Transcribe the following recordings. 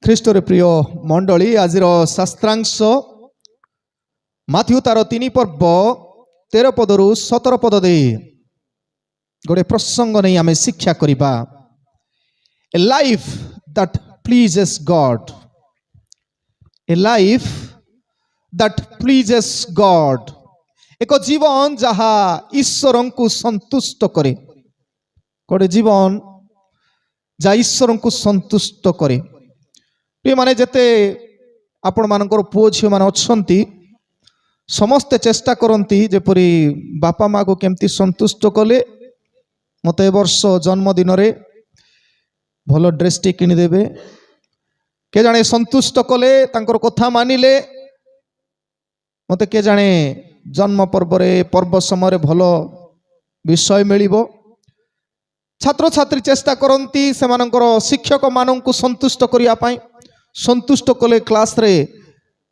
ଖ୍ରୀଷ୍ଟରେ ପ୍ରିୟ ମଣ୍ଡଳୀ ଆଜିର ଶାସ୍ତ୍ରାଂଶ ମାଥ୍ୟୁ ତାର 3 ପର୍ବ 13 ପଦରୁ 17 ପଦ ଦେଇ ଗୋटे ପ୍ରସଙ୍ଗ ନେଇ ଆମେ ଶିକ୍ଷା କରିବା। ଏ life that pleases God, a life that pleases God, ଏକ ଜୀବନ ଯାହା ଈଶ୍ୱରଙ୍କୁ ସନ୍ତୁଷ୍ଟ କରେ। ଗୋଟେ ଜୀବନ ଯାହା ଈଶ୍ୱରଙ୍କୁ ସନ୍ତୁଷ୍ଟ କରେ। ମାନେ ଯେତେ ଆପଣ ମାନଙ୍କର ପୁଅ ଝିଅ ମାନେ ଅଛନ୍ତି ସମସ୍ତେ ଚେଷ୍ଟା କରନ୍ତି ଯେପରି ବାପା ମାକୁ କେମିତି ସନ୍ତୁଷ୍ଟ କଲେ ମୋତେ ଏ ବର୍ଷ ଜନ୍ମଦିନରେ ଭଲ ଡ୍ରେସଟି କିଣିଦେବେ, କେ ଜାଣେ ସନ୍ତୁଷ୍ଟ କଲେ ତାଙ୍କର କଥା ମାନିଲେ ମୋତେ କେ ଜାଣେ ଜନ୍ମ ପର୍ବରେ ପର୍ବ ସମୟରେ ଭଲ ବିଷୟ ମିଳିବ। ଛାତ୍ରଛାତ୍ରୀ ଚେଷ୍ଟା କରନ୍ତି ସେମାନଙ୍କର ଶିକ୍ଷକ ମାନଙ୍କୁ ସନ୍ତୁଷ୍ଟ କରିବା ପାଇଁ। ସନ୍ତୁଷ୍ଟ କଲେ କ୍ଲାସରେ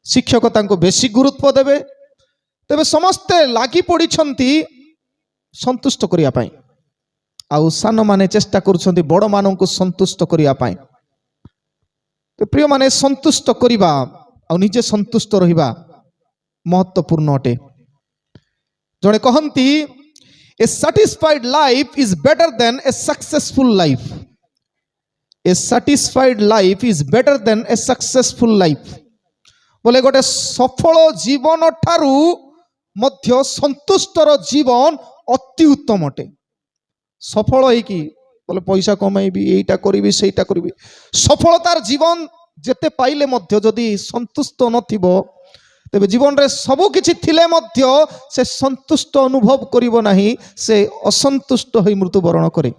ଶିକ୍ଷକ ତାଙ୍କୁ ବେଶୀ ଗୁରୁତ୍ୱ ଦେବେ। ତେବେ ସମସ୍ତେ ଲାଗି ପଡ଼ିଛନ୍ତି ସନ୍ତୁଷ୍ଟ କରିବା ପାଇଁ, ଆଉ ସାନମାନେ ଚେଷ୍ଟା କରୁଛନ୍ତି ବଡ଼ମାନଙ୍କୁ ସନ୍ତୁଷ୍ଟ କରିବା ପାଇଁ। ତ ପ୍ରିୟମାନେ, ସନ୍ତୁଷ୍ଟ କରିବା ଆଉ ନିଜେ ସନ୍ତୁଷ୍ଟ ରହିବା ମହତ୍ୱପୂର୍ଣ୍ଣ ଅଟେ। ଜଣେ କହନ୍ତି a satisfied life is better than a successful life. A satisfied life is better than a successful life। बोले गोटे सफल जीवन ठारू मध्य संतुष्टर जीवन अति उत्तम अटे। सफल है कि बोले पैसा कमाइबी एटा करिबी सेटा करिबी, सफलतार जीवन जेते पाइले मध्य जदि संतुष्ट नथिबो तेबे जीवन रे सबु किछि थिले मध्य से संतुष्ट अनुभव करिबो नाही, से असंतुष्ट होई मृत्युवरण करे।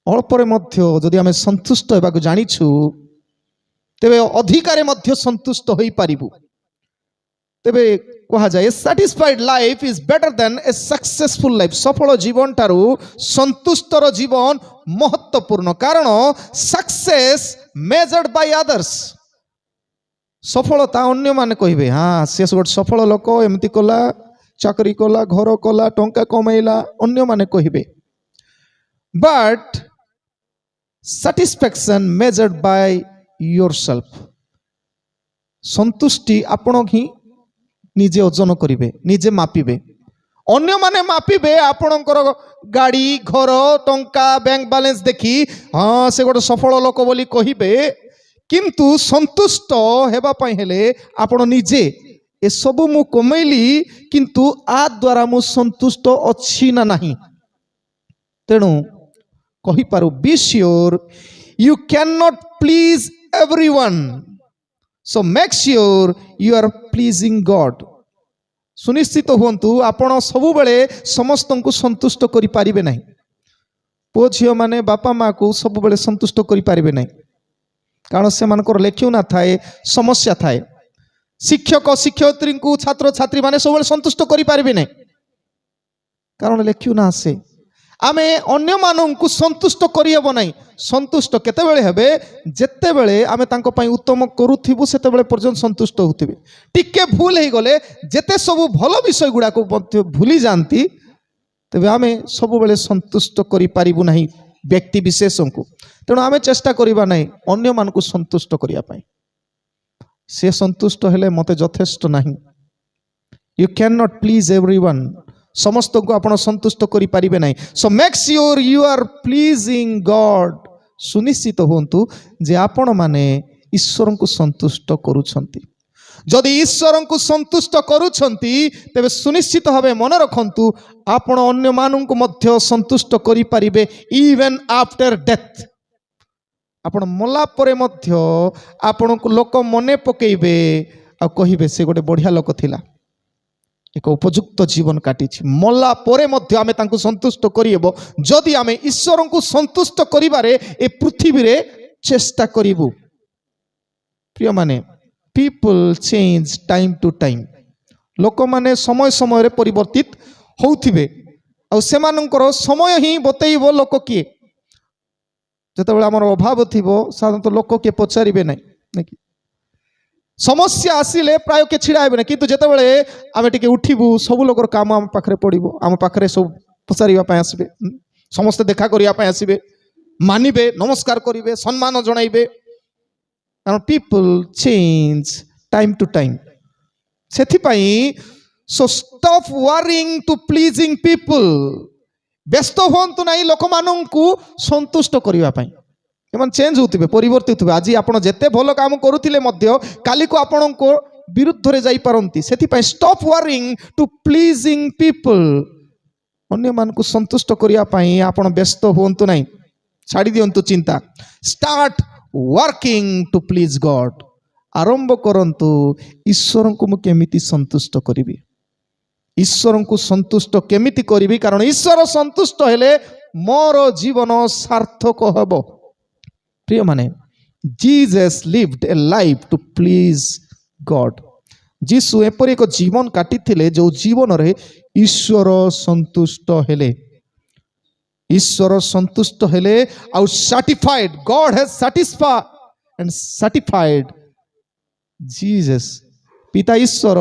अल्परे मध्य जदि आमे संतुष्ट हेबाकु जानिछु तेबे अधिकारे मध्य संतुष्ट होई पारिबु। तेबे कहा जाए satisfied life is better than A successful life. सफल जीवन ठारू संतुष्टर जीवन महत्वपूर्ण, कारण सक्सेस मेजर्ड बाय अदर्स। सफलता अन्य माने कहिबे हाँ से गोटे सफल लोक एमती कला, चाकरी कला, घर कला, टंका कमाइला, अन्य माने कहिबे। But satisfaction measured by yourself। संतुष्टि आपण ही निजे ओजन करिवे, निजे मापिबे। अन्य माने मापिबे आपणकर गाड़ी, घर, टंका, बैंक बैलेंस देखी हाँ से गोटे सफल लोक बोली कहिबे, किंतु संतुष्ट हेबा पई हेले आपण निजे ए सब मु कमैली किंतु आ द्वारा मु संतुष्ट अछि ना नाही। तेणु कहि पारु be sure you can not please everyone, so make sure you are pleasing God. सुनिश्चित हुंतु आपण सबु बेले समस्त को संतुष्ट करि पारिबे नाही। पुओ झियो माने बापा माँ को सबु बेले संतुष्ट करि पारिबे नाही, कारण से मानकर लेख्यू ना थाए, समस्या थाए। शिक्षक शिक्षयित्री को छात्र छात्री माने सब बेले संतुष्ट करि पारिबे नाही, कारण लेख्यू ना आसे। आमे अन्य मानू संतुष्ट करिहेब नाही। संतुष्ट केतेबेले हेबे जेतेबेले आमे तांको पई उत्तम करूथिबु, सेतेबेले पर्यंत संतुष्ट होथिबे। टिके भूल हे गले जेते सब भलो विषय गुडा को भूली जानती, तबे आमे सब बेले संतुष्ट करि पारिबु नाही व्यक्ति विशेषों को। तेणु आमे चेष्टा करिबा नाही अन्य मानकु संतुष्ट करिया पई। से संतुष्ट हेले मते यथेष्ट नाही। You can not please everyone, समस्त को आपण संतुष्ट करि पारिबे नाही। So make sure you are pleasing God. सुनिश्चित होंतु जे आपण माने ईश्वर को संतुष्ट करूछंती। जदि ईश्वर को संतुष्ट करूछंती तेबे सुनिश्चित भावे मन रखंतु आपण अन्य मानू को मध्य संतुष्ट करि पारिबे इवन आफ्टर डेथ। आपण मला परे मध्य आपण को लोक मने पकेइबे आ कहिबे से गोटे बढ़िया लोक थिला, एक उपयुक्त जीवन काटी। मला परे मध्य आमे तांको संतुष्ट करिएबो जदि आमे ईश्वर को संतुष्ट करिबारे ए पृथ्वी रे चेष्टा करिबु। प्रिय माने people change time to time. लोक माने समय समय रे परिवर्तित होउथिबे, आ सेमानकर समय ही बतैबो लोक किए। जेतेबेले हमर अभाव थिबो साधारणतः लोक के पचारिबे नाही, समस्या आसिले प्राय के छिड़ा हेबे, किंतु जेतेबेले आमे टिके उठिबु सब लोकर काम आम पाखरे पड़िबो, आम पाखरे सब पचारिबा पय आसीबे, समस्त देखा करिया पय आसीबे, मानिबे, नमस्कार करिबे, सम्मान जणाइबे। କାରଣ people change time to time. ସେଥିପାଇଁ so stop worrying to pleasing people. ବ୍ୟସ୍ତ ହୁଅନ୍ତୁ ନାହିଁ ଲୋକମାନଙ୍କୁ ସନ୍ତୁଷ୍ଟ କରିବା ପାଇଁ। ଏମାନେ ଚେଞ୍ଜ ହେଉଥିବେ, ପରିବର୍ତ୍ତିତ ହେଉଥିବେ। ଆଜି ଆପଣ ଯେତେ ଭଲ କାମ କରୁଥିଲେ ମଧ୍ୟ କାଲିକୁ ଆପଣଙ୍କ ବିରୁଦ୍ଧରେ ଯାଇପାରନ୍ତି। ସେଥିପାଇଁ stop worrying to pleasing people. ଅନ୍ୟମାନଙ୍କୁ ସନ୍ତୁଷ୍ଟ କରିବା ପାଇଁ ଆପଣ ବ୍ୟସ୍ତ ହୁଅନ୍ତୁ ନାହିଁ, ଛାଡ଼ି ଦିଅନ୍ତୁ ଚିନ୍ତା। ଷ୍ଟାର୍ଟ ୱାର୍କିଂ ଟୁ ପ୍ଲିଜ୍ ଗଡ୍। ଆରମ୍ଭ କରନ୍ତୁ ଈଶ୍ୱରଙ୍କୁ ମୁଁ କେମିତି ସନ୍ତୁଷ୍ଟ କରିବି, ଈଶ୍ୱରଙ୍କୁ ସନ୍ତୁଷ୍ଟ କେମିତି କରିବି, କାରଣ ଈଶ୍ୱର ସନ୍ତୁଷ୍ଟ ହେଲେ ମୋର ଜୀବନ ସାର୍ଥକ ହେବ। ପ୍ରିୟମାନେ, ଜିଜସ୍ ଲିଭଡ୍ ଏ ଲାଇଫ୍ ଟୁ ପ୍ଲିଜ୍ ଗଡ୍। ଯୀଶୁ ଏପରି ଏକ ଜୀବନ କାଟିଥିଲେ ଯେଉଁ ଜୀବନରେ ଈଶ୍ୱର ସନ୍ତୁଷ୍ଟ ହେଲେ। ଈଶ୍ୱର ସନ୍ତୁଷ୍ଟ ହେଲେ ଆଉ ସାଟିଫାଇଡ୍, ଗଡ୍ ହ୍ୟାଜ୍ ସାଟିସ୍ଫାଇଡ୍ ଆଣ୍ଡ ସାଟିଫାଇଡ୍ ଜିଜସ୍। ପିତା ଈଶ୍ୱର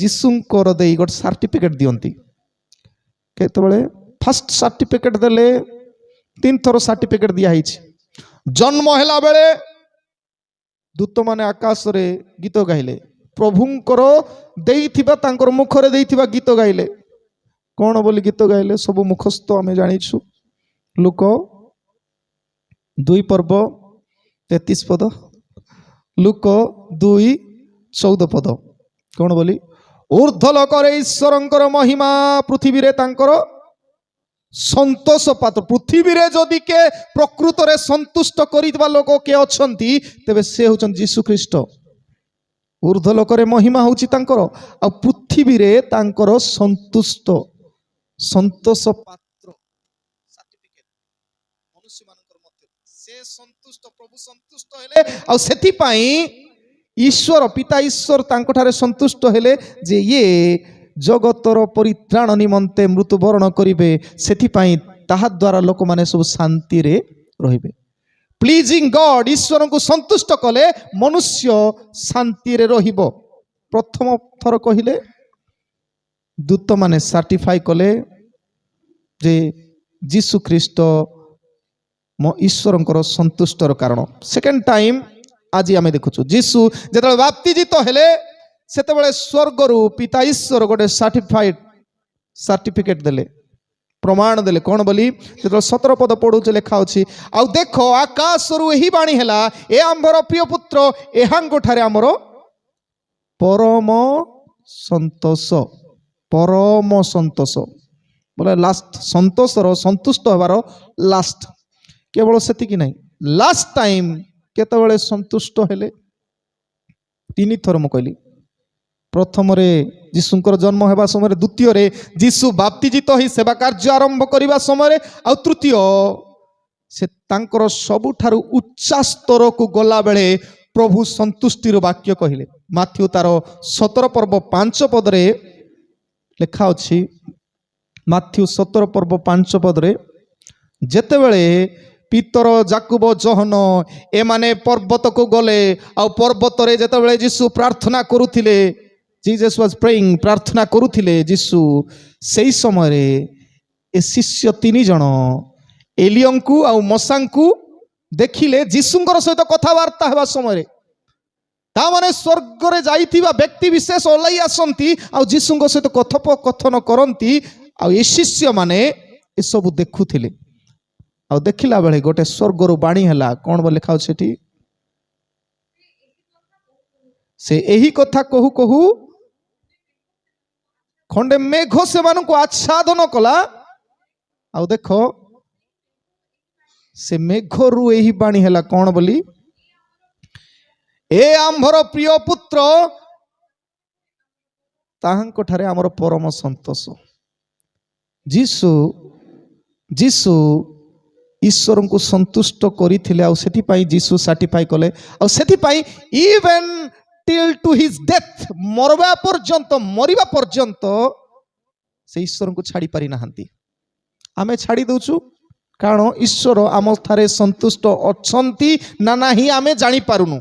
ଯୀଶୁଙ୍କର ଦେଇ ଗୋଟେ ସାର୍ଟିଫିକେଟ୍ ଦିଅନ୍ତି। କେତେବେଳେ ଫାଷ୍ଟ ସାର୍ଟିଫିକେଟ୍ ଦେଲେ, 3 ଥର ସାର୍ଟିଫିକେଟ୍ ଦିଆହେଇଛି। ଜନ୍ମ ହେଲା ବେଳେ ଦୂତମାନେ ଆକାଶରେ ଗୀତ ଗାଇଲେ, ପ୍ରଭୁଙ୍କର ଦେଇଥିବା, ତାଙ୍କର ମୁଖରେ ଦେଇଥିବା ଗୀତ ଗାଇଲେ। କ'ଣ ବୋଲି ଗୀତ ଗାଇଲେ? ସବୁ ମୁଖସ୍ଥ ଆମେ ଜାଣିଛୁ। ଲୁକ 2 ପର୍ବ 33 ପଦ, ଲୁକ 2:14 ପଦ। କ'ଣ ବୋଲି? ଊର୍ଦ୍ଧ୍ୱଲୋକରେ ଈଶ୍ୱରଙ୍କର ମହିମା, ପୃଥିବୀରେ ତାଙ୍କର ସନ୍ତୋଷ ପାତ୍ର। ପୃଥିବୀରେ ଯଦି କେ ପ୍ରକୃତରେ ସନ୍ତୁଷ୍ଟ କରିଥିବା ଲୋକ କିଏ ଅଛନ୍ତି, ତେବେ ସେ ହେଉଛନ୍ତି ଯୀଶୁ ଖ୍ରୀଷ୍ଟ। ଊର୍ଦ୍ଧ୍ୱଲୋକରେ ମହିମା ହେଉଛି ତାଙ୍କର, ଆଉ ପୃଥିବୀରେ ତାଙ୍କର ସନ୍ତୋଷ ପାତ୍ର ସାର୍ଟିଫିକେଟ୍ ମନୁଷ୍ୟମାନଙ୍କର ମଧ୍ୟରେ। ସେ ସନ୍ତୁଷ୍ଟ, ପ୍ରଭୁ ସନ୍ତୁଷ୍ଟ ହେଲେ, ଆଉ ସେଥିପାଇଁ ଈଶ୍ୱର, ପିତା ଈଶ୍ୱର ତାଙ୍କଠାରେ ସନ୍ତୁଷ୍ଟ ହେଲେ ଯେ ଇଏ ଜଗତର ପରିତ୍ରାଣ ନିମନ୍ତେ ମୃତ୍ୟୁବରଣ କରିବେ। ସେଥିପାଇଁ ତାହା ଦ୍ୱାରା ଲୋକମାନେ ସବୁ ଶାନ୍ତିରେ ରହିବେ। ପ୍ଲିଜିଂ ଗଡ୍, ଈଶ୍ୱରଙ୍କୁ ସନ୍ତୁଷ୍ଟ କଲେ ମନୁଷ୍ୟ ଶାନ୍ତିରେ ରହିବ। ପ୍ରଥମ ଥର କହିଲେ, ଦୂତମାନେ ସାର୍ଟିଫାଇ କଲେ ଯେ ଯୀଶୁ ଖ୍ରୀଷ୍ଟ ଈଶ୍ୱରଙ୍କର ସନ୍ତୁଷ୍ଟର କାରଣ। ସେକେଣ୍ଡ ଟାଇମ୍ ଆଜି ଆମେ ଦେଖୁଛୁ, ଯୀଶୁ ଯେତେବେଳେ ବାପ୍ତିଜିତ ହେଲେ ସେତେବେଳେ ସ୍ୱର୍ଗରୁ ପିତା ଈଶ୍ୱର ଗୋଟେ ସାର୍ଟିଫିକେଟ୍ ଦେଲେ, ପ୍ରମାଣ ଦେଲେ। କ'ଣ ବୋଲି? ଯେତେବେଳେ 17 ପଦ ପଢୁଛୁ, ଲେଖା ଅଛି, ଆଉ ଦେଖ ଆକାଶରୁ ଏହି ବାଣୀ ହେଲା, ଏ ଆମ୍ଭର ପ୍ରିୟ ପୁତ୍ର, ଏହାଙ୍କଠାରେ ଆମର ପରମ ସନ୍ତୋଷ। ପରମ ସନ୍ତୋଷ ବୋଲେ ଲାଷ୍ଟ, ସନ୍ତୋଷର, ସନ୍ତୁଷ୍ଟ ହେବାର ଲାଷ୍ଟ। କେବଳ ସେତିକି ନାହିଁ, ଲାଷ୍ଟ ଟାଇମ୍ କେତେବେଳେ ସନ୍ତୁଷ୍ଟ ହେଲେ? 3 ଥର ମୁଁ କହିଲି। ପ୍ରଥମରେ ଯୀଶୁଙ୍କର ଜନ୍ମ ହେବା ସମୟରେ, ଦ୍ୱିତୀୟରେ ଯୀଶୁ ବାପ୍ତିଜିତ ହୋଇ ସେବା କାର୍ଯ୍ୟ ଆରମ୍ଭ କରିବା ସମୟରେ, ଆଉ ତୃତୀୟ ସେ ତାଙ୍କର ସବୁଠାରୁ ଉଚ୍ଚା ସ୍ତରକୁ ଗଲାବେଳେ ପ୍ରଭୁ ସନ୍ତୁଷ୍ଟିର ବାକ୍ୟ କହିଲେ। ମାଥ୍ୟୁ ତାର 17 ପର୍ବ 5 ପଦରେ ଲେଖା ଅଛି, ମାଥ୍ୟୁ 17 ପର୍ବ 5 ପଦରେ, ଯେତେବେଳେ ପିତର, ଯାକୁବ, ଯୋହନ ଏମାନେ ପର୍ବତକୁ ଗଲେ, ଆଉ ପର୍ବତରେ ଯେତେବେଳେ ଯୀଶୁ ପ୍ରାର୍ଥନା କରୁଥିଲେ, ଜିଜସ୍ ୱାଜ୍ ପ୍ରେଇଂ, ପ୍ରାର୍ଥନା କରୁଥିଲେ ଯୀଶୁ, ସେହି ସମୟରେ ଏ ଶିଷ୍ୟ 3 ଜଣ ଏଲିୟଙ୍କୁ ଆଉ ମଶାଙ୍କୁ ଦେଖିଲେ ଯୀଶୁଙ୍କର ସହିତ କଥାବାର୍ତ୍ତା ହେବା ସମୟରେ। ତାମାନେ ସ୍ୱର୍ଗରେ ଯାଇଥିବା ବ୍ୟକ୍ତି ବିଶେଷ ଓହ୍ଲାଇ ଆସନ୍ତି ଆଉ ଯୀଶୁଙ୍କ ସହିତ କଥୋପକଥନ କରନ୍ତି, ଆଉ ଏ ଶିଷ୍ୟମାନେ ଏସବୁ ଦେଖୁଥିଲେ। ଆଉ ଦେଖିଲା ବେଳେ ଗୋଟେ ସ୍ୱର୍ଗରୁ ବାଣୀ ହେଲା। କ'ଣ ବୋଲି ଲେଖା ଅଛି ସେଠି? ସେ ଏହି କଥା କହୁ କହୁ ଖଣ୍ଡେ ମେଘ ସେମାନଙ୍କୁ ଆଚ୍ଛାଦନ କଲା, ଆଉ ଦେଖ ସେ ମେଘରୁ ଏହି ବାଣୀ ହେଲା। କ'ଣ ବୋଲି? ଏ ଆମ୍ଭର ପ୍ରିୟ ପୁତ୍ର, ତାହାଙ୍କଠାରେ ଆମର ପରମ ସନ୍ତୋଷ। ଯୀଶୁ ଈଶ୍ୱରଙ୍କୁ ସନ୍ତୁଷ୍ଟ କରିଥିଲେ, ଆଉ ସେଥିପାଇଁ ଯୀଶୁ ସାର୍ଟିଫାଇ କଲେ। ଆଉ ସେଥିପାଇଁ even till to his death, ମରିବା ପର୍ଯ୍ୟନ୍ତ ସେ ଈଶ୍ୱରଙ୍କୁ ଛାଡ଼ି ପାରି ନାହାନ୍ତି। ଆମେ ଛାଡ଼ି ଦେଉଛୁ, କାରଣ ଈଶ୍ୱର ଆମ ଠାରେ ସନ୍ତୁଷ୍ଟ ଅଛନ୍ତି ନା ନାହିଁ ଆମେ ଜାଣିପାରୁନୁ।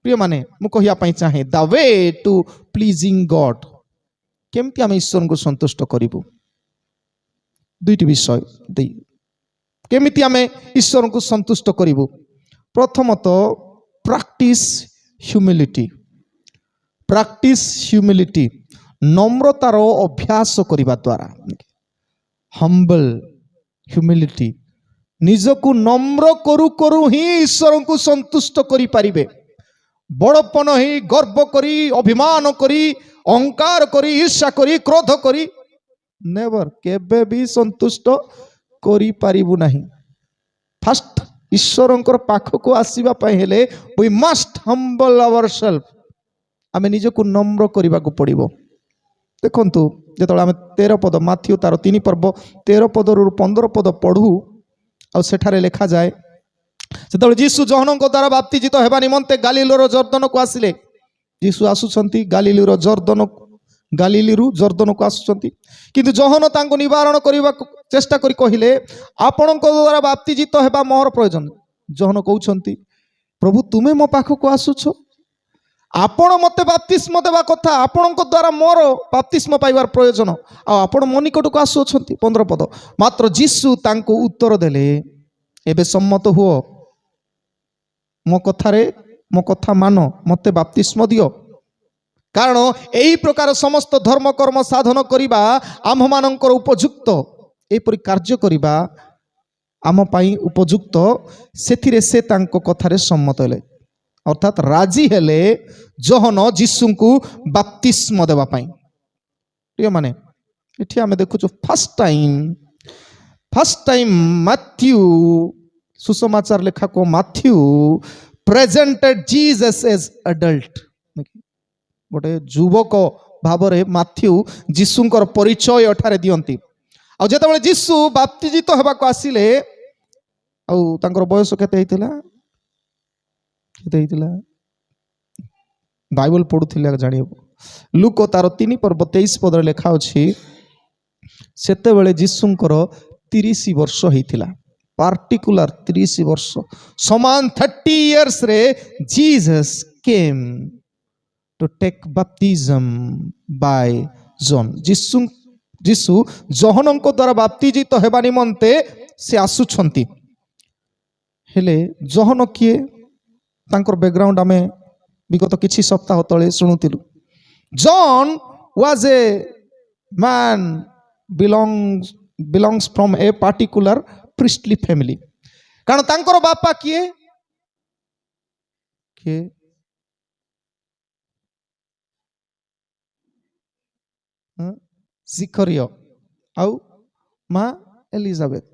ପ୍ରିୟମାନେ, ମୁଁ କହିବା ପାଇଁ ଚାହେଁ, ଦ ୱେ ଟୁ ପ୍ଲିଜିଂ ଗଡ୍, କେମିତି ଆମେ ଈଶ୍ୱରଙ୍କୁ ସନ୍ତୁଷ୍ଟ କରିବୁ? 2ଟି ବିଷୟ କେମିତି ଆମେ ଈଶ୍ୱରଙ୍କୁ ସନ୍ତୁଷ୍ଟ କରିବୁ? ପ୍ରଥମତଃ practice humility. Practice humility. নম্রতার অভ্যাস করিবা দ্বারা humble humility. নিজକୁ নম্র করু করু ହିଁ ଈଶ୍ୱରଙ୍କୁ ସନ୍ତୁଷ୍ଟ କରିପାରିବେ। ବଡ଼ପଣ ହିଁ ଗର୍ବ କରି ଅଭିମାନ କରି ଅହଙ୍କାର କରି ଈର୍ଷା କରି କ୍ରୋଧ କରି ନେଭର କେବେ ବି ସନ୍ତୁଷ୍ଟ କରିପାରିବୁ ନାହିଁ। ଫାଷ୍ଟ ଈଶ୍ୱରଙ୍କର ପାଖକୁ ଆସିବା ପାଇଁ ହେଲେ we must humble ourselves. ଆମେ ନିଜକୁ নম্ର କରିବାକୁ ପଡ଼ିବ। ଦେଖନ୍ତୁ ଯେତେବେଳେ ଆମେ 13 ପଦ ମାଥ୍ୟୁ ତାର 3 ପର୍ବ 13 ପଦରୁ 15 ପଦ ପଢୁ ଆଉ ସେଠାରେ ଲେଖାଯାଏ ସେତେବେଳେ ଯୀଶୁ ଯୋହନଙ୍କ ଦ୍ୱାରା ବାପ୍ତିଜିତ ହେବା ନିମନ୍ତେ ଗାଲିଲର ଜର୍ଦ୍ଦନକୁ ଆସିଲେ। ଯୀଶୁ ଆସୁଛନ୍ତି ଗାଲିଲିରୁ ଜର୍ଦ୍ଦନକୁ ଆସୁଛନ୍ତି, କିନ୍ତୁ ଯୋହନ ତାଙ୍କୁ ନିବାରଣ କରିବାକୁ ଚେଷ୍ଟା କରି କହିଲେ ଆପଣଙ୍କ ଦ୍ୱାରା ବାପ୍ତିଜିତ ହେବା ମୋର ପ୍ରয়োଜନ। ଯୋହନ କହୁଛନ୍ତି ପ୍ରଭୁ ତୁମେ ମୋ ପାଖକୁ ଆସୁଛ, ଆପଣ ମୋତେ ବାପ୍ତିସ୍ମ ଦେବା କଥା, ଆପଣଙ୍କ ଦ୍ୱାରା ମୋର ବାପ୍ତିସ୍ମ ପାଇବାର ପ୍ରୟୋଜନ, ଆଉ ଆପଣ ମୋ ନିକଟକୁ ଆସୁଅଛନ୍ତି। 15 ପଦ ମାତ୍ର ଯୀଶୁ ତାଙ୍କୁ ଉତ୍ତର ଦେଲେ ଏବେ ସମ୍ମତ ହୁଅ, ମୋ କଥା ମାନ, ମୋତେ ବାପ୍ତିସ୍ମ ଦିଅ, କାରଣ ଏହି ପ୍ରକାର ସମସ୍ତ ଧର୍ମକର୍ମ ସାଧନ କରିବା ଆମ୍ଭମାନଙ୍କର ଉପଯୁକ୍ତ, ଏହିପରି କାର୍ଯ୍ୟ କରିବା ଆମ ପାଇଁ ଉପଯୁକ୍ତ। ସେଥିରେ ସେ ତାଙ୍କ କଥାରେ ସମ୍ମତ ହେଲେ, ଅର୍ଥାତ୍ ରାଜି ହେଲେ ଯୋହନ ଯୀଶୁଙ୍କୁ ବାପ୍ତିସ୍ମ ଦେବା ପାଇଁ। ପ୍ରିୟମାନେ ଏଠି ଆମେ ଦେଖୁଛୁ ଫାର୍ଷ୍ଟ ଟାଇମ୍ ମାଥ୍ୟୁ ସୁସମାଚାର ଲେଖକ ମାଥ୍ୟୁ ପ୍ରେଜେଣ୍ଟେଡ ଜିସସ୍ ଏଜ୍ ଆଡଲ୍ଟ। ଗୋଟେ ଯୁବକ ଭାବରେ ମାଥ୍ୟୁ ଯୀଶୁଙ୍କର ପରିଚୟ ଏଠାରେ ଦିଅନ୍ତି। ଆଉ ଯେତେବେଳେ ଯୀଶୁ ବାପ୍ତିଜିତ ହେବାକୁ ଆସିଲେ ଆଉ ତାଙ୍କର ବୟସ କେତେ ହେଇଥିଲା ବାଇବଲ ପଢୁଥିଲେ ଜାଣିବ। ଲୁକ ତାର 3 ପର୍ବ 23 ପଦରେ ଲେଖା ଅଛି ସେତେବେଳେ ଯୀଶୁଙ୍କର 30 ବର୍ଷ ହେଇଥିଲା, ପାର୍ଟିକୁଲାର 30 ବର୍ଷ, ସମାନ 30 years ରେ ଜିସସ୍ କେମ୍ to take baptism by John. ଯୀଶୁ ଯୋହନଙ୍କ ଦ୍ୱାରା ବାପ୍ତିଜିତ ହେବା ନିମନ୍ତେ ସେ ଆସୁଛନ୍ତି। ହେଲେ ଯୋହନ କିଏ, ତାଙ୍କର ବ୍ୟାକଗ୍ରାଉଣ୍ଡ ଆମେ ବିଗତ କିଛି ସପ୍ତାହ ତଳେ ଶୁଣୁଥିଲୁ। ଜନ୍ was a man belongs from a particular priestly family. କାରଣ ତାଙ୍କର ବାପା କିଏ ଜିଖରିୟ ଆଉ ମା ଏଲିଜାବେଥ।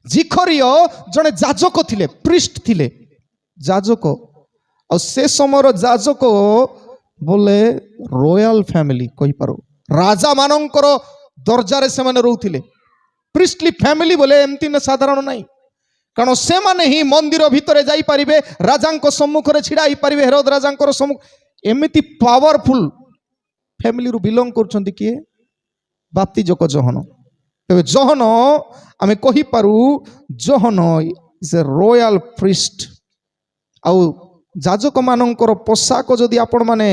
ଜିଖରିୟ ଜଣେ ଯାଜକ ଥିଲେ, ପ୍ରିଷ୍ଟ ଥିଲେ, ଯାଜକ। ଆଉ ସେ ସମୟର ଯାଜକ ବୋଲେ ରୟାଲ ଫ୍ୟାମିଲି କହିପାରୁ, ରାଜା ମାନଙ୍କର ଦର୍ଜାରେ ସେମାନେ ରହୁଥିଲେ। ପ୍ରିଷ୍ଟଲି ଫ୍ୟାମିଲି ବୋଲେ ଏମିତି ସାଧାରଣ ନାହିଁ, କାରଣ ସେମାନେ ହିଁ ମନ୍ଦିର ଭିତରେ ଯାଇପାରିବେ, ରାଜାଙ୍କ ସମ୍ମୁଖରେ ଛିଡା ହେଇପାରିବେ, ହେରୋଦ ରାଜାଙ୍କର ସମ୍ମୁଖ। ଏମିତି ପାୱାରଫୁଲ ଫ୍ୟାମିଲିରୁ ବିଲଙ୍ଗ କରୁଛନ୍ତି କିଏ, ବାପ୍ତିଜକ ଯୋହନ। ତେବେ ଯୋହନ ଆମେ କହିପାରୁ ଯୋହନ ଇଜ ଏ ରୟାଲ ପ୍ରିଷ୍ଟ। ଆଉ ଯାଜକ ମାନଙ୍କର ପୋଷାକ ଯଦି ଆପଣ ମାନେ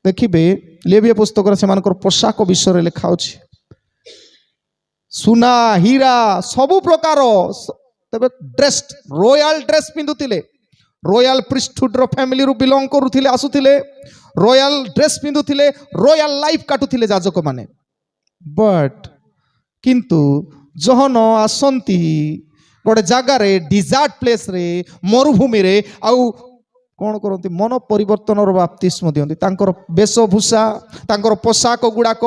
ଦେଖିବେ ଲେବୀୟ ପୁସ୍ତକରେ ସେମାନଙ୍କର ପୋଷାକ ବିଷୟରେ ଲେଖା ଅଛି, ସୁନା ହୀରା ସବୁ ପ୍ରକାର ତେବେ ଡ୍ରେସ୍, ରୟାଲ ଡ୍ରେସ୍ ପିନ୍ଧୁଥିଲେ, ରୟାଲ ପ୍ରିଷ୍ଟହୁଡର ଫ୍ୟାମିଲିରୁ ବିଲଙ୍ଗ କରୁଥିଲେ, ଆସୁଥିଲେ, ରୟାଲ ଡ୍ରେସ୍ ପିନ୍ଧୁଥିଲେ, ରୟାଲ ଲାଇଫ କାଟୁଥିଲେ ଯାଜକ ମାନେ। ବଟ୍ କିନ୍ତୁ ଯୋହନ ଆସନ୍ତି ଗୋଟେ ଜାଗାରେ, ଡିଜାର୍ଟ ପ୍ଲେସରେ, ମରୁଭୂମିରେ, ଆଉ କ'ଣ କରନ୍ତି, ମନ ପରିବର୍ତ୍ତନର ବାପ୍ତିସ୍ମ ଦିଅନ୍ତି। ତାଙ୍କର ବେଶଭୂଷା, ତାଙ୍କର ପୋଷାକ ଗୁଡ଼ାକ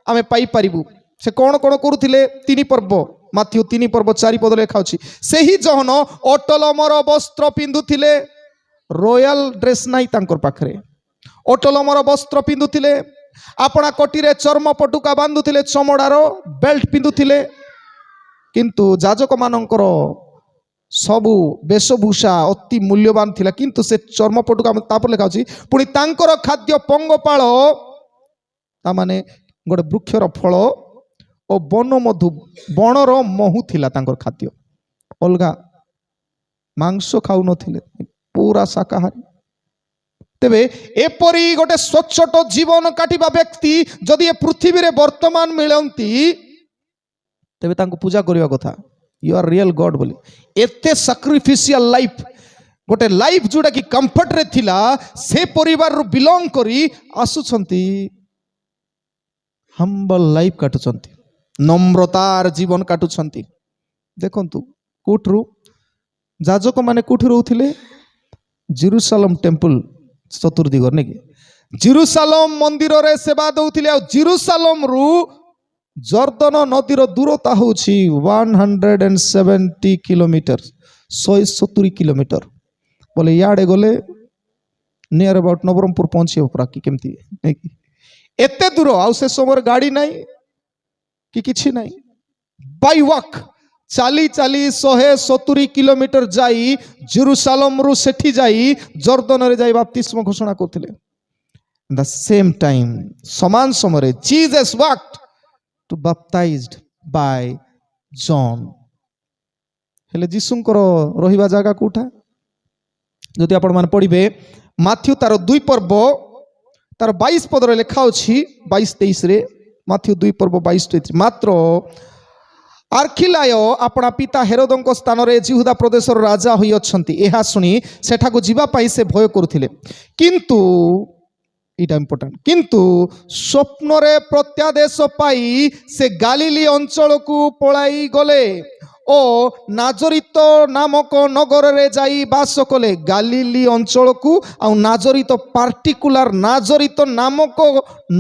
ଆମେ ପାଇପାରିବୁ। ସେ କ'ଣ କ'ଣ କରୁଥିଲେ, 3 ପର୍ବ ମାଥ୍ୟୁ 3 ପର୍ବ 4 ପଦ ଲେଖା ଅଛି ସେହି ଯୋହନ ଅଟଲମର ବସ୍ତ୍ର ପିନ୍ଧୁଥିଲେ, ରୟାଲ ଡ୍ରେସ୍ ନାହିଁ ତାଙ୍କର ପାଖରେ, ଅଟଲମର ବସ୍ତ୍ର ପିନ୍ଧୁଥିଲେ, ଆପଣା କୋଟିରେ ଚର୍ମ ପଟୁକା ବାନ୍ଧୁଥିଲେ, ଚମଡ଼ାର ବେଲ୍ଟ ପିନ୍ଧୁଥିଲେ। କିନ୍ତୁ ଯାଜକ ମାନଙ୍କର ସବୁ ବେଶଭୂଷା ଅତି ମୂଲ୍ୟବାନ ଥିଲା, କିନ୍ତୁ ସେ ଚର୍ମ ପଟୁକା, ତାପରେ ଲେଖା ଅଛି ପୁଣି ତାଙ୍କର ଖାଦ୍ୟ ପଙ୍ଗପାଳ, ତାମାନେ ଗୋଟେ ବୃକ୍ଷର ଫଳ ଓ ବଣର ମହୁ ଥିଲା ତାଙ୍କର ଖାଦ୍ୟ। ଅଲଗା ମାଂସ ଖାଉନଥିଲେ, ପୁରା ଶାକାହାରୀ। ତେବେ ଏପରି ଗୋଟେ ସ୍ୱଚ୍ଛଟ ଜୀବନ କାଟିବା ବ୍ୟକ୍ତି ଯଦି ଏ ପୃଥିବୀରେ ବର୍ତ୍ତମାନ ମିଳନ୍ତି, ତେବେ ତାଙ୍କୁ ପୂଜା କରିବା କଥା, ୟୁ ଆର୍ ରିଏଲ ଗଡ୍ ବୋଲି। ଏତେ ସାକ୍ରିଫିସିଆଲ ଲାଇଫ गोटे लाइफ जोटा कि कंफर्ट रे थिला से परिवार रु बिलोंग करी आसुछंती हम्बल लाइफ काटुछंती नम्रतार जीवन काटुछंती देखंतु कोठरू जाजक माने कोठी रहउथिले जेरूशलेम टेम्पल चतुर्दिगर ने जेरूशलेम मंदिर रे सेवा दउथिले आ जेरूशलेम रु जर्दन नदीर दूरता होछि 170 किलोमीटर 170 किलोमीटर बोले याडे गले नियर अबाउट नवरंगपुर पहुंचे पुरा कि केमती एते दूर आउ से समय गाड़ी नहीं कि किछि नहीं बाय वॉक चाली चाली 170 किलोमीटर जाई जेरूशलेम रु सेठी जाई जर्दन रे जाई बपतिस्मा घोषणा करथिले द सेम टाइम समान समय Jesus walked to baptized by John हेले जीसुंकर रहिबा जागा कोठा जदि आपण माने पढ़िबे माथ्यू तार 2 पर्व तार 22 पद रे लिखा अछि 22-23 रे माथ्यू 2 पर्व 22-23 मात्र आर्खिलायो अपना पिता हेरोदଙ୍କ स्थाନରେ जिहुदा प्रदेशर राजा होई अछंती एहा सुनी सेठाको जीवा पाई से भय करुथिले किंतु इटा इम्पोर्टेंट किंतु स्वप्न रे प्रत्यादेश पाई से गालिली अंचल को पलाई गले ओ नाजरित नामक नगर रे जाई बास कले गालिली अंचल को आ नाजरित पार्टिकुलर नाजरित नामक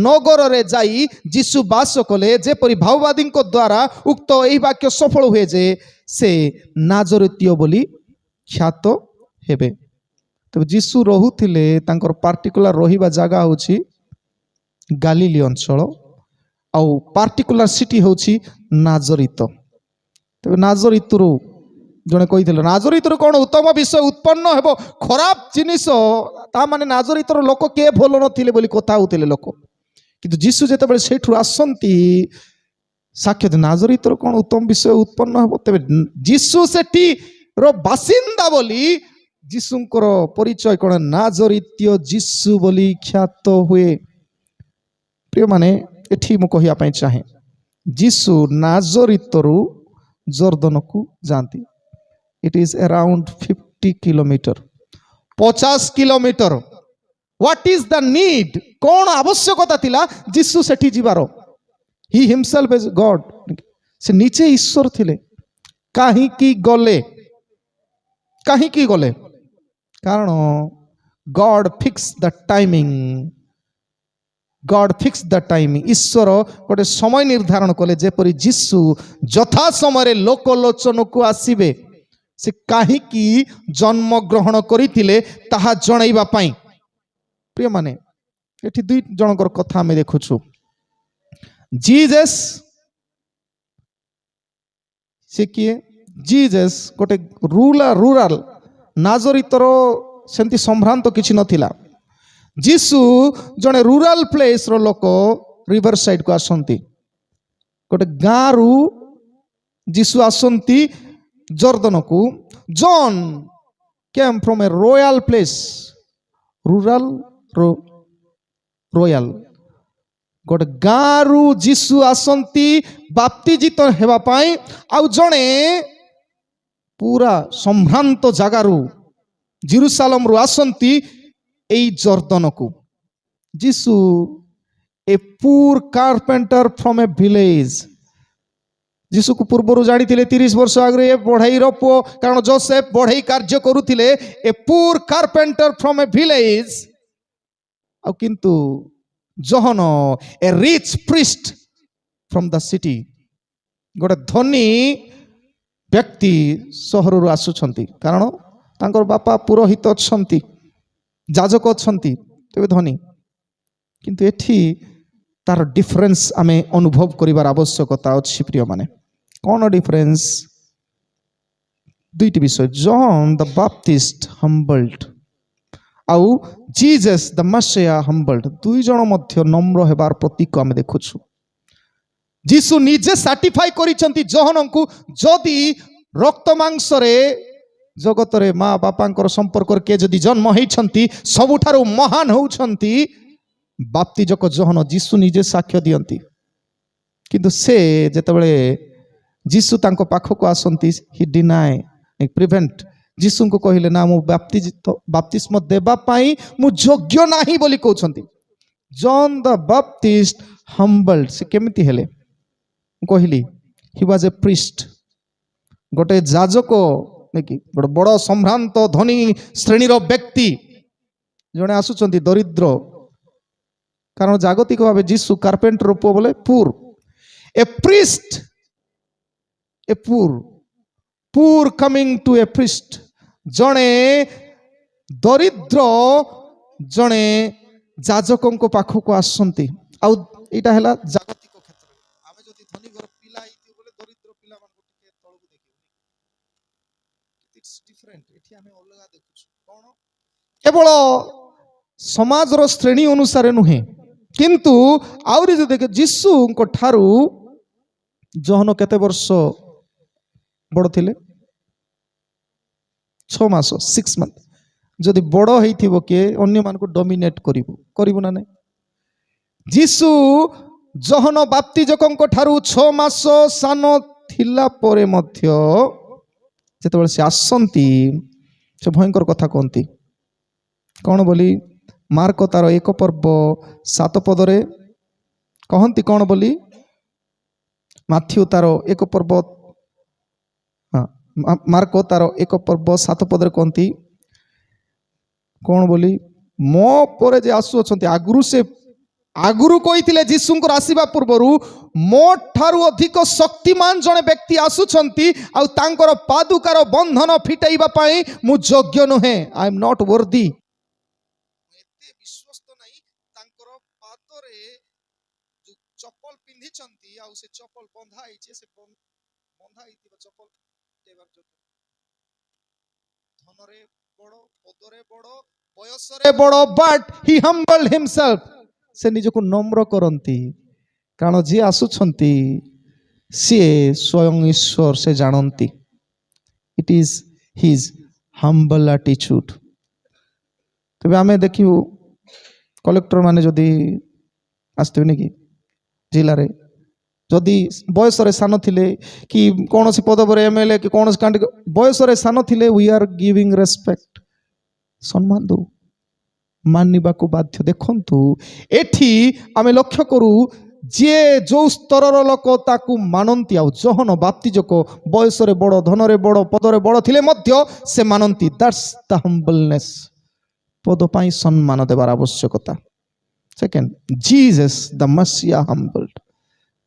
नगर रे जाई जीसु बास कले जेपरि भाववादी द्वारा उक्त एही वाक्य सफल हुए जे से नाजरितीय बोली ख्यात हेबे तब जीसु रहुथिले तांकर पार्टिकुलर रहिबा जागा होछि गालिली अंचल आ पार्टिकुलर सिटी होछि नाजरित तब नाजरितरु जने कहिथिले नाजरितरु कोन उत्तम विषय उत्पन्न हेबो खराब जिनिस ता माने नाजरितर लोक के भल नथिले बोली कथा होथिले लोक किंतु जीसु जेतेबेले सेठु आसंती साक्षात नाजरितर कोन उत्तम विषय उत्पन्न हेबो तबे जीसु सेठी रो बासिंदा बोली जीसुंकर परिचय कोन नाजरितीय जीसु बोली ख्यात हुए प्रिय माने एठी मु कहिया पई चाहे जीसु नाजरितरु जर्दन को जानती it is around 50 kilometre 50 kilometre what is the need कौन आवश्यकता थिला जीसु सेठी जीवार ही हिमसेल्फ इज गॉड से नीचे ईश्वर थिले काहे की गले कारण God fix the timing God fix the timing ईश्वर गोटे समय निर्धारण कले जेपरि जीसु यथा समय लोकलोचन को आसीबे से काहे की जन्म ग्रहण करिथिले ताहा जणाइबा पई प्रिय माने एठी दुई जनकर कथा हम देखुछु जीसस से किए जीसस गोटे रूरल नाजरितर सेंती संभ्रांत किछि नथिला जीसु जने रूरल प्लेस रो लोक रिवर साइड को आसंती गोटे गाँ रु जीसु आसंती जर्दन को John came from A royal place rural royal गोटे गाँ रु जीसु आसंती बाप्तिजित हेबा पाई आउ जने पूरा संभ्रांत जगारू जेरूशलेम रु आसंती एई जर्दन को जीसु ए poor carpenter from a village जीसु को पूर्व जानी 30 वर्ष आगे बढ़ई पु कारण जोसेफ बढ़ई कार्य करुथिले a poor carpenter from a village आ किंतु जहन a rich priest from the city गोटे धनी व्यक्ति सहर रु आसुछंती कारण तांकर बापा पुरोहित अछंती जाजक अच्छी तेरे धनी किंतु एठी तार डिफरेंस आमे अनुभव करिवार आवश्यकता अच्छी प्रिय माने कौन डिफरेंस दुईटी विषय जॉन द बाप्टिस्ट हम्बल्ड आउ जीसस द मसिया हम्बल्ड दुई जन मध्य नम्र हेबार प्रतीक आमे देखुछु जीसु निजे सर्टिफाई करिसंती जहन को जदि रक्त मांस रे जगत रे माँ बापा संपर्क के जदि जन्म होती सबुठारु महान होउछंती बाप्तिजक जहन जीसु निजे साक्ष्य दियंती किंतु से जेतेबेले जीसु तांको पाखको आसंती ही डिनाय प्रिवेंट ଯୀଶୁଙ୍କୁ କହିଲେ ନା ମୁଁ ବାପ୍ତିସ୍ମ ଦେବା ପାଇଁ ମୁଁ ଯୋଗ୍ୟ ନାହିଁ ବୋଲି କହୁଛନ୍ତି। ଜନ୍ ଦ ବାପ୍ଟିଷ୍ଟ ହମ୍ବଲ୍ଡ, ସେ କେମିତି ହେଲେ ମୁଁ କହିଲି ହି ୱାଜ ଏ ପ୍ରିଷ୍ଟ, ଗୋଟେ ଯାଜକ ନାକି, ଗୋଟେ ବଡ଼ ସମ୍ଭ୍ରାନ୍ତ ଧନୀ ଶ୍ରେଣୀର ବ୍ୟକ୍ତି ଜଣେ ଆସୁଛନ୍ତି ଦରିଦ୍ର, କାରଣ ଜାଗତିକ ଭାବେ ଯୀଶୁ କାର୍ପେଣ୍ଟର ପୁଅ ବୋଲେ ପୁର, ଏ ପ୍ରିଷ୍ଟ, ଏ ପୁର କମିଂ ଟୁ ଏ ପ୍ରିଷ୍ଟ, ଜଣେ ଦରିଦ୍ର ଜଣେ ଯାଜକଙ୍କ ପାଖକୁ ଆସନ୍ତି। ଆଉ ଏଇଟା ହେଲା ଜାଗତିକ କ୍ଷେତ୍ରରେ, ଆମେ ଯଦି ଧନୀ ଘର ପିଲା ହେଇଥିବ ବୋଲେ ଦରିଦ୍ର ପିଲାମାନଙ୍କୁ ଟିକେ ତଳକୁ ଦେଖିବୁ, ଇଟ୍ସ ଡିଫରେଣ୍ଟ। ଏଠି ଆମେ ଅଲଗା ଦେଖୁଛୁ, କଣ କେବଳ ସମାଜର ଶ୍ରେଣୀ ଅନୁସାରେ ନୁହେଁ, କିନ୍ତୁ ଆହୁରି ଯଦି ଦେଖେ ଯୀଶୁଙ୍କ ଠାରୁ ଜହନ କେତେ ବର୍ଷ ବଡ଼ ଥିଲେ? 6 ମାସ, 6 month। ଯଦି ବଡ଼ ହେଇଥିବ କିଏ ଅନ୍ୟମାନଙ୍କୁ ଡୋମିନେଟ୍ କରିବୁ ନା ନାହିଁ? ଯୀଶୁ ଜହନ ବାପ୍ତିଜକଙ୍କ ଠାରୁ 6 ମାସ ସାନ ଥିଲା ପରେ ମଧ୍ୟ ଯେତେବେଳେ ସେ ଆସନ୍ତି, ସେ ଭୟଙ୍କର କଥା କହନ୍ତି। କଣ ବୋଲି? ମାର୍କ ତାର 1 ପର୍ବ 7 ପଦରେ କହନ୍ତି କଣ ବୋଲି? ମାଥ୍ୟୁ ତାର 1 ପର୍ବ, ମାର୍କ ତାର 1 ପର୍ବ 7 ପଦରେ କହନ୍ତି କଣ ବୋଲି? ମୋ ପରେ ଯେ ଆସୁଅଛନ୍ତି, ଆଗରୁ କହିଥିଲେ ଯୀଶୁଙ୍କର ଆସିବା ପୂର୍ବରୁ, ମୋ ଠାରୁ ଅଧିକ ଶକ୍ତିମାନ ଜଣେ ବ୍ୟକ୍ତି ଆସୁଛନ୍ତି, ଆଉ ତାଙ୍କର ପାଦୁକାର ବନ୍ଧନ ଫିଟାଇବା ପାଇଁ ମୁଁ ଯୋଗ୍ୟ ନୁହେଁ। I am not worthy. ଏତେ ବିଶ୍ୱସ୍ତ ନାହିଁ, ତାଙ୍କର ପାଦରେ ଯୋଉ ଚପଲ ପିନ୍ଧିଛନ୍ତି ଆଉ ସେ ଚପଲ ବନ୍ଧା ହେଇଛି, ସେ ବନ୍ଧା ହେଇଥିବା ଚପଲ ଧନରେ ବଡ଼, ପଦରେ ବଡ଼, ବୟସରେ ବଡ଼, ବଟ୍ ହି ହମ୍ବଲ୍ଡ ହିମସେଲ୍ଫ। ସେ ନିଜକୁ ନମ୍ର କରନ୍ତି, କାରଣ ଯିଏ ଆସୁଛନ୍ତି ସିଏ ସ୍ୱୟଂ ଈଶ୍ୱର, ସେ ଜାଣନ୍ତି। ଇଟ୍ ଇଜ ହିଜ ହମ୍ବଲ ଆଟିଚ୍ୟୁଡ। ତେବେ ଆମେ ଦେଖିବୁ କଲେକ୍ଟର ମାନେ ଯଦି ଆସିଥିବେ ନାକି ଜିଲ୍ଲାରେ, ଯଦି ବୟସରେ ସାନ ଥିଲେ କି କୌଣସି ପଦବରେ MLA କି କୌଣସି ବୟସରେ ସାନ ଥିଲେ, वी आर गिविंग रेस्पेक्ट, ସମ୍ମାନ ଦଉ, ମାନିବାକୁ ବାଧ୍ୟ। ଦେଖନ୍ତୁ ଏଠି ଆମେ ଲକ୍ଷ୍ୟ କରୁ, ଯିଏ ଯୋଉ ସ୍ତରର ଲୋକ ତାକୁ ମାନନ୍ତି। ଆଉ ଜହନ ବାପ୍ତିଜକ ବୟସରେ ବଡ଼, ଧନରେ ବଡ଼, ପଦରେ ବଡ଼ ଥିଲେ ମଧ୍ୟ ସେ ମାନନ୍ତି। ଦ୍ୟାଟ୍ସ ଦ ହମ୍ବଲନେସ୍, ପଦ ପାଇଁ ସମ୍ମାନ ଦେବାର ଆବଶ୍ୟକତା। ସେକେଣ୍ଡ, ଜିସସ୍ ଦ ମସିହା ହମ୍ବଲ୍ଡ,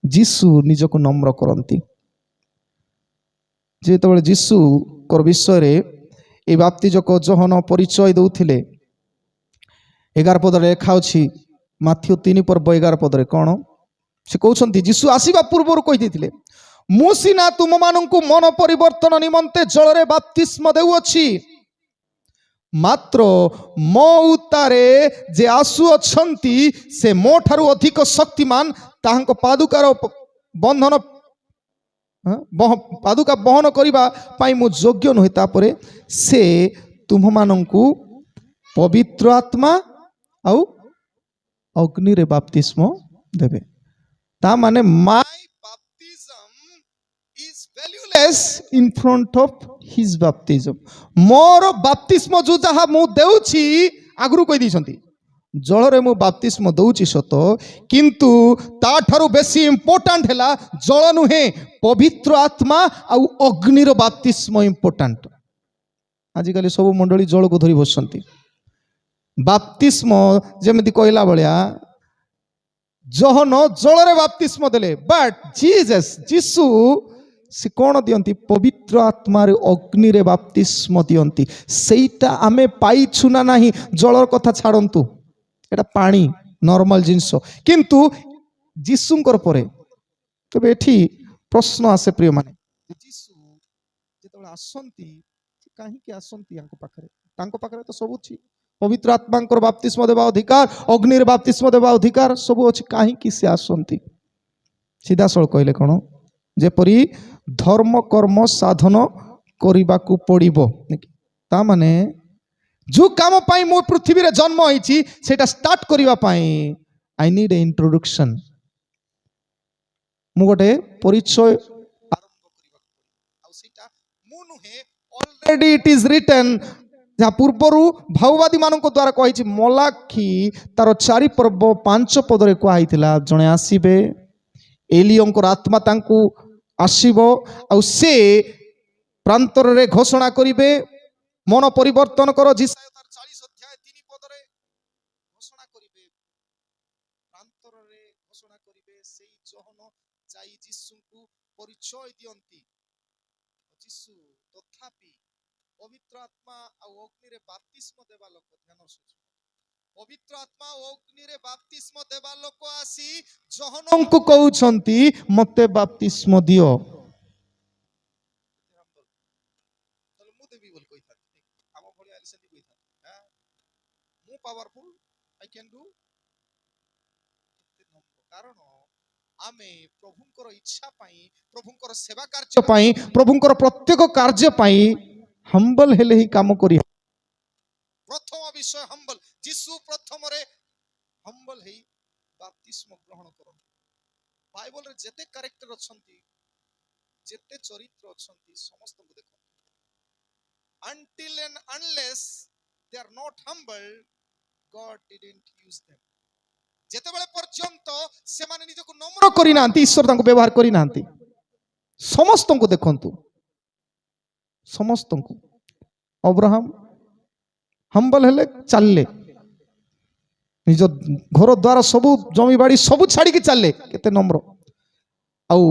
ଯୀଶୁ ନିଜକୁ ନମ୍ର କରନ୍ତି। ଯେତେବେଳେ ଯୀଶୁଙ୍କର ବିଷୟରେ এই ବାପ୍ତିଜକ ଜହନ ପରିଚୟ ଦେଉଥିଲେ, 11 ପଦରେ ଲେଖା ଅଛି, ମାଥ୍ୟୁ 3 ପର୍ବ 11 ପଦରେ କଣ ସେ କହୁଛନ୍ତି? ଯୀଶୁ ଆସିବା ପୂର୍ବରୁ କହିଦେଇଥିଲେ, ମୁଁ ସିନା ତୁମମାନଙ୍କୁ ମନ ପରିବର୍ତ୍ତନ ନିମନ୍ତେ ଜଳରେ ବାପ୍ତିସ୍ମ ଦେଉଅଛି, ମାତ୍ର ମୋ ଉତ୍ତାରେ ଯେ ଆସୁଅଛନ୍ତି ସେ ମୋ ଠାରୁ ଅଧିକ ଶକ୍ତିମାନ, ତାହାଙ୍କ ପାଦୁକାର ବନ୍ଧନ ପାଦୁକା ବହନ କରିବା ପାଇଁ ମୁଁ ଯୋଗ୍ୟ ନୁହେଁ। ତାପରେ ସେ ତୁମମାନଙ୍କୁ ପବିତ୍ର ଆତ୍ମା ଆଉ ଅଗ୍ନିରେ ବାପ୍ତିସ୍ମ ଦେବେ। ତା ମାନେ my baptism is valueless in front of his baptism. ମୋର ବାପ୍ତିସ୍ମ ଯୋଉ ଯାହା ମୁଁ ଦେଉଛି, ଆଗରୁ କହିଦେଇଛନ୍ତି, ଜଳରେ ମୁଁ ବାପ୍ତିସ୍ମ ଦଉଛି ସତ, କିନ୍ତୁ ତାଠାରୁ ବେଶୀ ଇମ୍ପୋର୍ଟାଣ୍ଟ ହେଲା ଜଳ ନୁହେଁ, ପବିତ୍ର ଆତ୍ମା ଆଉ ଅଗ୍ନିର ବାପ୍ତିସ୍ମ ଇମ୍ପୋର୍ଟାଣ୍ଟ। ଆଜିକାଲି ସବୁ ମଣ୍ଡଳୀ ଜଳକୁ ଧରି ବସନ୍ତି। ବାପ୍ତିସ୍ମ ଯେମିତି କହିଲା ଭଳିଆ ଜହନ ଜଳରେ ବାପ୍ତିସ୍ମ ଦେଲେ, ବଟ୍ ଜିସସ୍, ଯୀଶୁ ସେ କଣ ଦିଅନ୍ତି? ପବିତ୍ର ଆତ୍ମାରେ ଅଗ୍ନିରେ ବାପ୍ତିସ୍ମ ଦିଅନ୍ତି। ସେଇଟା ଆମେ ପାଇଛୁ ନା ନାହିଁ? ଜଳର କଥା ଛାଡ଼ନ୍ତୁ, এটা ପାଣି ନର୍ମାଲ ଜିନିଷ, କିନ୍ତୁ ଯୀଶୁଙ୍କର ପରେ। ତେବେ ଏଠି ପ୍ରଶ୍ନ ଆସେ ପ୍ରିୟମାନେ, ଯୀଶୁ ଯେତେବେଳେ ଆସନ୍ତି, କାହିଁକି ଆସନ୍ତି? ତାଙ୍କ ପାଖରେ ତ ସବୁ ଅଛି, ପବିତ୍ର ଆତ୍ମାଙ୍କର ବାପ୍ତିସ୍ମ ଦେବା ଅଧିକାର, ଅଗ୍ନିର ବାପ୍ତିସ୍ମ ଦେବା ଅଧିକାର ସବୁ ଅଛି, କାହିଁକି ସେ ଆସନ୍ତି? ସିଧାସଳଖ କହିଲେ କଣ? ଯେପରି ଧର୍ମ କର୍ମ ସାଧନ କରିବାକୁ ପଡ଼ିବ। ତା ମାନେ जो काम पाई मो पृथ्वी रे जन्म होईची सेटा स्टार्ट करिवा पाई आई नीड ए इंट्रोडक्शन। मु गोटे परिचय आरंभ करिवा आ सेटा मु नुहे इट इज रिटन जहाँ पूर्वर भाववादी मान द्वारा कही मलाखी तार 4 पर्व 5 पदरे कहुई जड़े आसबे एलियों आत्मा तांकू आसीबो आउ से प्रांतर रे घोषणा करिवे मन परिवर्तन करो जिसाय 40 अध्याय 3 पदरे घोषणा करिवे प्रांतर रे घोषणा करिवे सेई जहन जाई यीशुଙ୍କୁ परिचय दियंती यीशु तथापि पवित्र आत्मा आ अग्नि रे बपतिस्म देबा लोक ध्यान से पवित्र आत्मा और अग्नि रे बपतिस्म देबा लोक आसी जहनଙ୍କୁ कहउछंती मते बपतिस्म दियो चलो मु देबी बोल कहि था हम भली आइल सेति कहि था मु पावरफुल आई कैन डू कारण आमे प्रभुंकर इच्छा पाई प्रभुंकर सेवा कार्य पाई प्रभुंकर प्रत्येक कार्य पाई हम्बल हेले ही काम करी प्रथम विषय हम्बल यीशु प्रथम रे हम्बल हेई बपतिस्म ग्रहण करो बाइबल रे जेते कैरेक्टर अछंती जेते चरित्र अछंती समस्त को देखो until and unless they are not humble God didn't use them जेते बेले पर्यंत से माने निज को नम्र करी नांती ईश्वर तांको व्यवहार करी नांती समस्त को देखंतु समस्त को अब्राहम हम्बल हेले चलले निज घर द्वार सबु जमी बाड़ी सबु छाड़ी की चलले केते नम्र आउ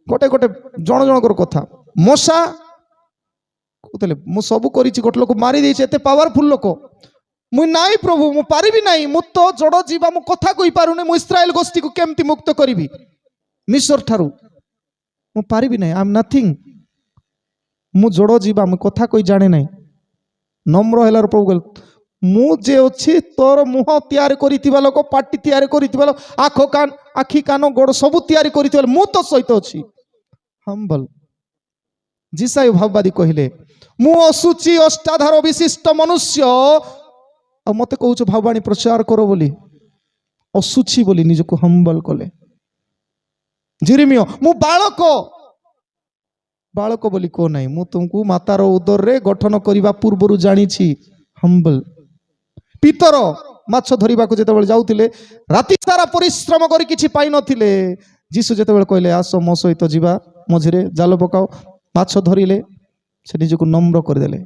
गोटे गोटे जण जणकर कथा मोसा कहतले मु सबु करिछि गोटे लोक मारी देछि एते पावरफुल लोक मु नाई प्रभु मु पारिबी नाही मु तो जड़ जीवा मु कथा कहि पारुने मु इस्राएल गोष्ठी को केमती मुक्त करिबी मिस्र ठारू मु पारिबी नाही आई एम नथिंग मु जड़ जीवा मु कथा कहि जाने नाही नम्र हेलार प्रभु कहले मु जे अछि तोर मुह तैयार करितिबा लोक पाटी तैयार करितिबा लोक आखो कान आखी कान गोड़ सब तैयार करितिबा मु तो सहित अछि हम्बल जिसाई भाववादी कहिले मु असुचि अष्टाधार विशिष्ट मनुष्य आ मते कहउछ भाववाणी प्रचार करो बोली असुचि बोली निजको हम्बल कले जिरिमियो मु बालक बालक बोली को नाही मु तुमको मातार उदर रे गठन करिबा पूर्वरु जानिछि हम्बल पितर माछ धरिबा को जेतेबेले जाउतिले राति सारा परिश्रम करी किछि पाइ नथिले जीसु जेतेबेले कहले आसो मो सहित जीवा मझिरे जाल पकाओ माछ धरिले से निजको नम्र कर देले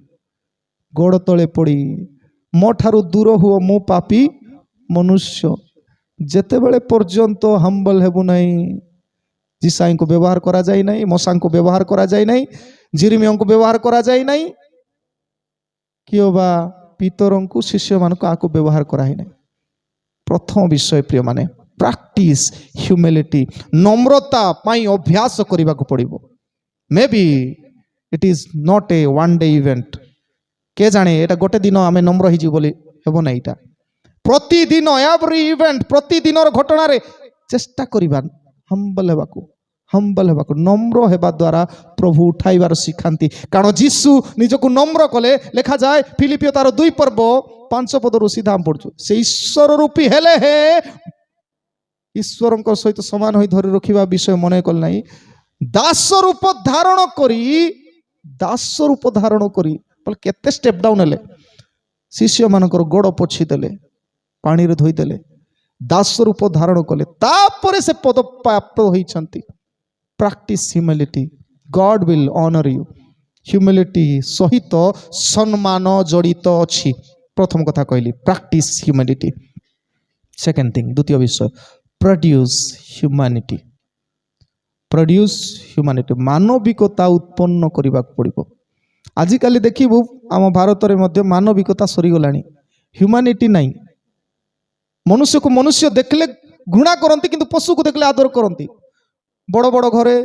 गोड़ तळे पड़ी मो ठारू दूर हुओ मु पापी मनुष्य जेतेबेले पर्यंत हम्बल हेबु नाही जिसाई को व्यवहार करा जाए नहीं मोसा को व्यवहार करा जाए नहीं जिरिमियों को व्यवहार करा जाए नहीं कियो बा पितरों को शिष्य मान को आको व्यवहार करा ही नहीं प्रथम विषय प्रिय माने प्रैक्टिस ह्यूमिलिटी नम्रता पाई अभ्यास करबा को पड़िबो maybe it is not a one day event के जाने एटा गोटे दिन आमे नम्र हिजी बोली हेबो ना एटा प्रतिदिन एवरी इवेंट प्रतिदिन घटना रे चेष्टा करिबा हम्बल हेबाकू नम्र हेबा द्वारा प्रभु उठाइबार शिखांती कारण जीसु निजको नम्र कले लेखा जाए फिलिपियो तार 2 पर्व 5 पदरु सीधा हम पढछु से ईश्वर रूपी हेले हे ईश्वर सहित समान होई धरि रखिबा विषय मने कल नाही दास रूप धारण करी बोले केते स्टेप डाउन हेले शिष्य मानकर गोड़ पोछि देले पानी रे धोई देले दास रूप धारण कले तापर से पद प्राप्त होइछंती practice humility God will honour you humility सहित सम्मान जड़ित अछि प्रथम कथा कहली प्रैक्टिस ह्यूमिलिटी सेकंड थिंग द्वितीय विषय प्रोड्यूस ह्यूमैनिटी मानविकता उत्पन्न करबा पड़िबो आजिकाली देखिबु आम भारत रे मध्य मानविकता सरी गलानी ह्यूमैनिटी नहीं मनुष्य को मनुष्य देखले घृणा करती किंतु पशु को देखले आदर करती बड़ बड़ घरे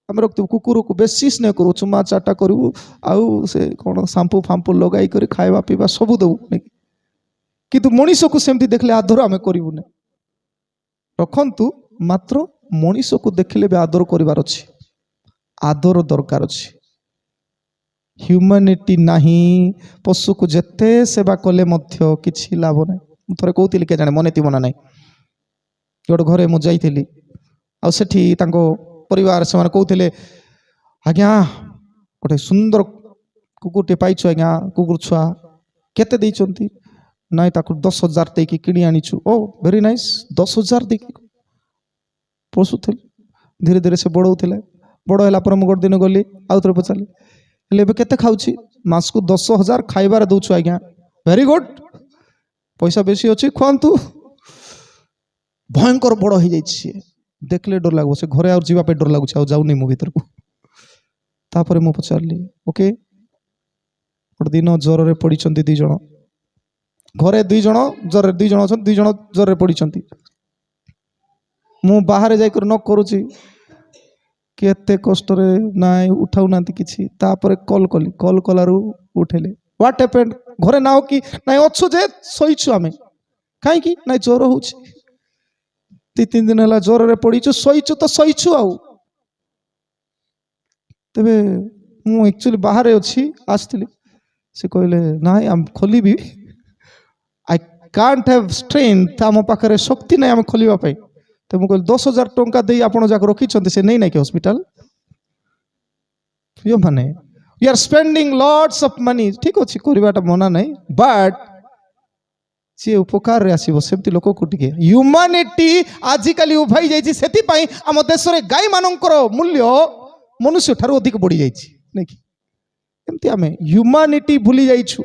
आम रखु कुकुर को बेसी स्नेह करू चुमा चाटा करू आउ से कौन शाम्पू फाम्पू लगाई कर खाଇବା पीवा सब दबू किंतु मनीष को सेमती देखले आदर आम करूँ रखंतु मात्र मनीष को देखले भी आदर करिवार अछि आदर दरकार अछि ह्यूमैनिटी नहीं पशु को जेते सेवा कले मध्य किछि लाभ नहीं थोड़े कहती के जाने मन थी मना ना गोटे घरे मुझे जाइली आठ परिवार से कहते आज्ञा गोटे सुंदर କୁକୁରଟେ ପାଇଛୁ ଆଜ୍ଞା, କୁକୁର ଛୁଆ କେତେ ଦେଇଛନ୍ତି? ନାଇଁ ତାକୁ 10,000 ଦେଇକି କିଣି ଆଣିଛୁ। ଓ ଭେରି ନାଇସ୍, 10,000 ଦେଇକି ପୋଷୁଥିଲେ। ଧୀରେ ଧୀରେ ସେ ବଢ଼ଉଥିଲେ। ବଡ଼ ହେଲା ପରେ ମୁଁ ଗୋଟେ ଦିନ ଗଲି, ଆଉ ଥରେ ପଚାରିଲି, ହେଲେ ଏବେ କେତେ ଖାଉଛି? ମାସକୁ 10,000 ଖାଇବାରେ ଦଉଛୁ ଆଜ୍ଞା। ଭେରି ଗୁଡ୍, ପଇସା ବେଶୀ ଅଛି, ଖୁଆନ୍ତୁ। ଭୟଙ୍କର ବଡ଼ ହେଇଯାଇଛି। ଦେଖିଲେ ଡର ଲାଗିବ, ସେ ଘରେ ଆଉ ଯିବା ପାଇଁ ଡର ଲାଗୁଛି, ଆଉ ଯାଉନି ମୁଁ ଭିତରକୁ। ତାପରେ ମୁଁ ପଚାରିଲି, ଓକେ, ଗୋଟେ ଦିନ ଜ୍ୱରରେ ପଡ଼ିଛନ୍ତି 2 ଜଣ, ଘରେ 2 ଜଣ ଜ୍ୱରରେ, 2 ଜଣ ଅଛନ୍ତି, 2 ଜଣ ଜ୍ୱରରେ ପଡ଼ିଛନ୍ତି। ମୁଁ ବାହାରେ ଯାଇକରି ନ କରୁଛି, କେତେ କଷ୍ଟରେ ନାଇଁ ଉଠାଉନାହାନ୍ତି କିଛି। ତାପରେ କଲ୍ କଲି, କଲ୍ କଲାରୁ ଉଠେଇଲେ। What happened? ଘରେ ନାଉ କି ନାଇଁ ଅଛୁ ଯେ ଶୋଇଛୁ ଆମେ। କାହିଁକି? ନାଇଁ ଜ୍ୱର ହଉଛି, 2-3 ଦିନ ହେଲା ଜ୍ୱରରେ ପଡ଼ିଛୁ, ଶୋଇଛୁ ତ ଶୋଇଛୁ ଆଉ। ତେବେ ମୁଁ ଆକ୍ଚୁଆଲି ବାହାରେ ଅଛି, ଆସିଥିଲି। ସେ କହିଲେ ନାଇଁ ଆମେ ଖୋଲିବି, ଆଇ କାଣ୍ଟ ହ୍ୟାଭ୍ ଷ୍ଟ୍ରେନ୍ଥ, ଆମ ପାଖରେ ଶକ୍ତି ନାହିଁ ଆମେ ଖୋଲିବା ପାଇଁ। ତ ମୁଁ କହିଲି 10,000 ଟଙ୍କା ଦେଇ ଆପଣ ଯାକ ରଖିଛନ୍ତି, ସେ ନେଇ ନାଇଁ କି ହସ୍ପିଟାଲ? ମାନେ you are spending lots of money. ଠିକ ଅଛି, କରିବାଟା ମନା ନାହିଁ, ବଟ୍ ସିଏ ଉପକାରରେ ଆସିବ ସେମିତି ଲୋକକୁ ଟିକେ। ହ୍ୟୁମାନିଟି ଆଜିକାଲି ଉଭାଇ ଯାଇଛି, ସେଥିପାଇଁ ଆମ ଦେଶରେ ଗାଈ ମାନଙ୍କର ମୂଲ୍ୟ ମନୁଷ୍ୟ ଠାରୁ ଅଧିକ ବଢି ଯାଇଛି, ନାଇଁ କି? ଏମିତି ଆମେ ହ୍ୟୁମାନିଟି ଭୁଲି ଯାଇଛୁ।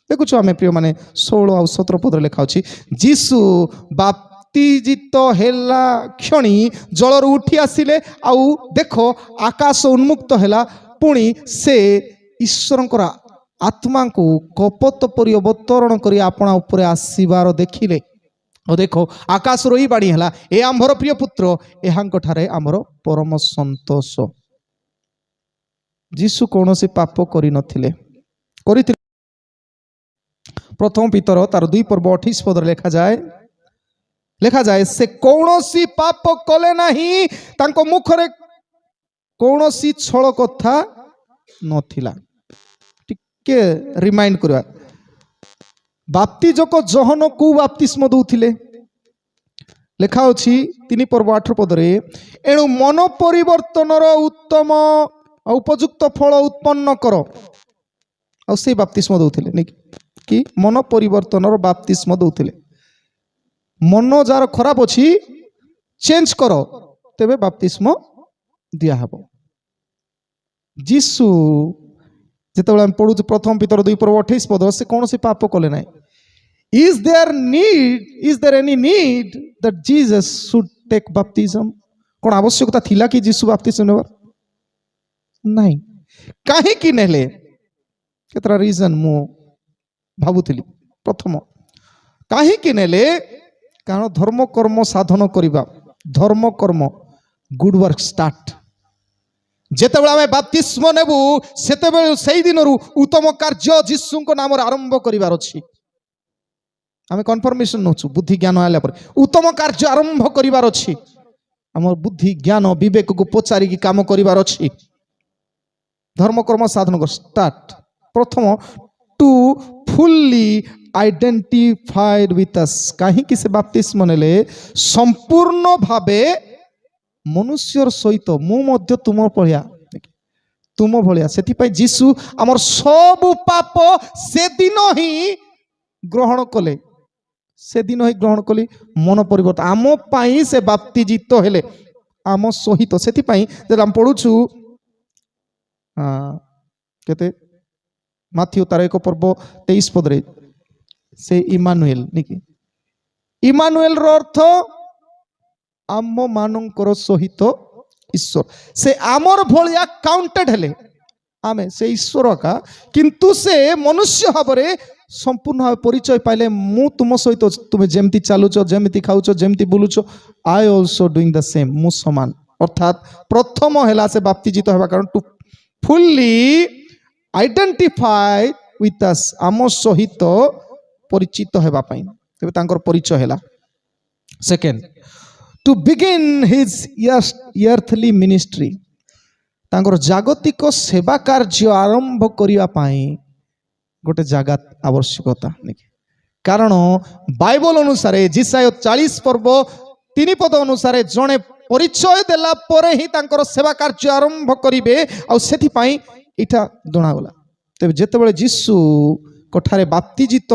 ଦେଖୁଛୁ ଆମେ ପ୍ରିୟ ମାନେ 16 ଆଉ 17 ପଦରେ ଲେଖା ଅଛି, ଯୀଶୁ ବାପ୍ତିଜିତ ହେଲା କ୍ଷଣି ଜଳରୁ ଉଠି ଆସିଲେ, ଆଉ ଦେଖ ଆକାଶ ଉନ୍ମୁକ୍ତ ହେଲା, ପୁଣି ସେ ଈଶ୍ୱରଙ୍କର ଆତ୍ମାଙ୍କୁ କପୋତ ପରି ଅବତରଣ କରି ଆପଣା ଉପରେ ଆସିବାର ଦେଖିଲେ। ଆଉ ଦେଖ ଆକାଶରୁ ଏଇ ବାଣୀ ହେଲା, ଏ ଆମ୍ଭର ପ୍ରିୟ ପୁତ୍ର, ଏହାଙ୍କ ଠାରେ ଆମର ପରମ ସନ୍ତୋଷ। ଯୀଶୁ କୌଣସି ପାପ କରିନଥିଲେ, କରିଥିଲେ। ପ୍ରଥମ ପିତର ତାର 2:28 ପଦରେ ଲେଖାଯାଏ ସେ କୌଣସି ପାପ କଲେ ନାହିଁ, ତାଙ୍କ ମୁଖରେ କୌଣସି ଛଳ କଥା ନଥିଲା। ଟିକେ ରିମାଇଣ୍ଡ କରିବା, ବାପ୍ତିଜକ ଜହନ କୋଉ ବାପ୍ତିସ୍ମ ଦଉଥିଲେ? ଲେଖା ଅଛି 3:8 ପଦରେ, ଏଣୁ ମନ ପରିବର୍ତ୍ତନର ଉତ୍ତମ ଉପଯୁକ୍ତ ଫଳ ଉତ୍ପନ୍ନ କର। ଆଉ ସେଇ ବାପ୍ତିସ୍ମ ଦଉଥିଲେ, ନାଇଁ କି? ମନ ପରିବର୍ତ୍ତନର ବାପ୍ତିସ୍ମ ଦଉଥିଲେ। ମନ ଯାହାର ଖରାପ ଅଛି ଚେଞ୍ଜ କର, ତେବେ ବାପ୍ତିସ୍ମ ଦିଆହବ। ଯୀଶୁ ଯେତେବେଳେ ଆମେ ପଢୁଛୁ ପ୍ରଥମ ପିତର 2:28 ପଦ, ସେ କୌଣସି ପାପ କଲେ ନାହିଁ। Is there any need that Jesus should take baptism? କଣ ଆବଶ୍ୟକତା ଥିଲା କି ଯୀଶୁ ବାପ୍ତିସ୍ମ ନେବାର? ନାହିଁ। କାହିଁକି ନେଲେ? କେତେଟା ରିଜନ ମୁଁ ଭାବୁଥିଲି। ପ୍ରଥମ, କାହିଁକି ନେଲେ? କାରଣ ଧର୍ମ କର୍ମ ସାଧନ କରିବା, ଧର୍ମ କର୍ମ, ଗୁଡ୍ ୱାର୍କ ଷ୍ଟାର୍ଟ। ଯେତେବେଳେ ଆମେ ବାପ୍ତିସ୍ମ ନେବୁ, ସେତେବେଳେ ସେଇ ଦିନରୁ ଉତ୍ତମ କାର୍ଯ୍ୟ ଯୀଶୁଙ୍କ ନାମରେ ଆରମ୍ଭ କରିବାର ଅଛି। ଆମେ କନଫର୍ମେସନ ନଉଛୁ, ବୁଦ୍ଧି ଜ୍ଞାନ ଆଇଲା ପରେ ଉତ୍ତମ କାର୍ଯ୍ୟ ଆରମ୍ଭ କରିବାର ଅଛି। ଆମର ବୁଦ୍ଧି ଜ୍ଞାନ ବିବେକକୁ ପଚାରିକି କାମ କରିବାର ଅଛି। ଧର୍ମକର୍ମ ସାଧନ ଷ୍ଟାର୍ଟ। ପ୍ରଥମ, ଟୁ ଫୁଲି ଆଇଡେଣ୍ଟିଫାଏଡ ୱିଥ୍ ଅସ୍। କାହିଁକି ସେ ବାପ୍ତିସ୍ମ ନେଲେ? ସମ୍ପୂର୍ଣ୍ଣ ଭାବେ ମନୁଷ୍ୟର ସହିତ, ମୁଁ ମଧ୍ୟ ତୁମ ଭଳିଆ। ସେଥିପାଇଁ ଯୀଶୁ ଆମର ସବୁ ପାପ ସେଦିନ ହିଁ ଗ୍ରହଣ କଲେ। ମନ ପରିବର୍ତ୍ତନ ଆମ ପାଇଁ ସେ ବାପ୍ତିଜିତ ହେଲେ, ଆମ ସହିତ। ସେଥିପାଇଁ ଯେତେବେଳେ ଆମେ ପଢୁଛୁ କେତେ ମାଥିଉ ତାର 1:23 ପଦରେ, ସେ ଇମାନୁଏଲ, ନାଇକି? ଇମାନୁଏଲର ଅର୍ଥ ଆମ ମାନଙ୍କର ସହିତ ଈଶ୍ୱର। ସେ ଆମର ଭଳିଆ କାଉଣ୍ଟେଡ ହେଲେ, ଆମେ ସେ ଈଶ୍ୱର ଏକା, କିନ୍ତୁ ସେ ମନୁଷ୍ୟ ଭାବରେ ସମ୍ପୂର୍ଣ୍ଣ ଭାବେ ପରିଚୟ ପାଇଲେ। ମୁଁ ତୁମ ସହିତ, ତୁମେ ଯେମିତି ଚାଲୁଛ, ଯେମିତି ଖାଉଛ, ଯେମିତି ବୁଲୁଛ, I also doing the same, ମୁଁ ସମାନ। ଅର୍ଥାତ୍ ପ୍ରଥମ ହେଲା ସେ ବାପ୍ତିଜିତ ହେବା କାରଣ ଟୁ ଫୁଲି ଆଇଡେଣ୍ଟିଫାଏ ୱିଥ୍ ଅସ୍, ଆମ ସହିତ ପରିଚିତ ହେବା ପାଇଁ। ତେବେ ତାଙ୍କର ପରିଚୟ ହେଲା। Second, to begin his earthly ministry, ତାଙ୍କର ଜାଗତିକ ସେବା କାର୍ଯ୍ୟ ଆରମ୍ଭ କରିବା ପାଇଁ ଗୋଟେ ଜାଗା ଆବଶ୍ୟକତା। କାରଣ ବାଇବଲ ଅନୁସାରେ ଜିସାୟ 40:3 ଅନୁସାରେ ଜଣେ ପରିଚୟ ଦେଲା ପରେ ହିଁ ତାଙ୍କର ସେବା କାର୍ଯ୍ୟ ଆରମ୍ଭ କରିବେ। ଆଉ ସେଥିପାଇଁ ଏଇଟା ଜଣାଗଲା। ତେବେ ଯେତେବେଳେ ଯୀଶୁ କଠାରେ ବାପ୍ତିଜିତ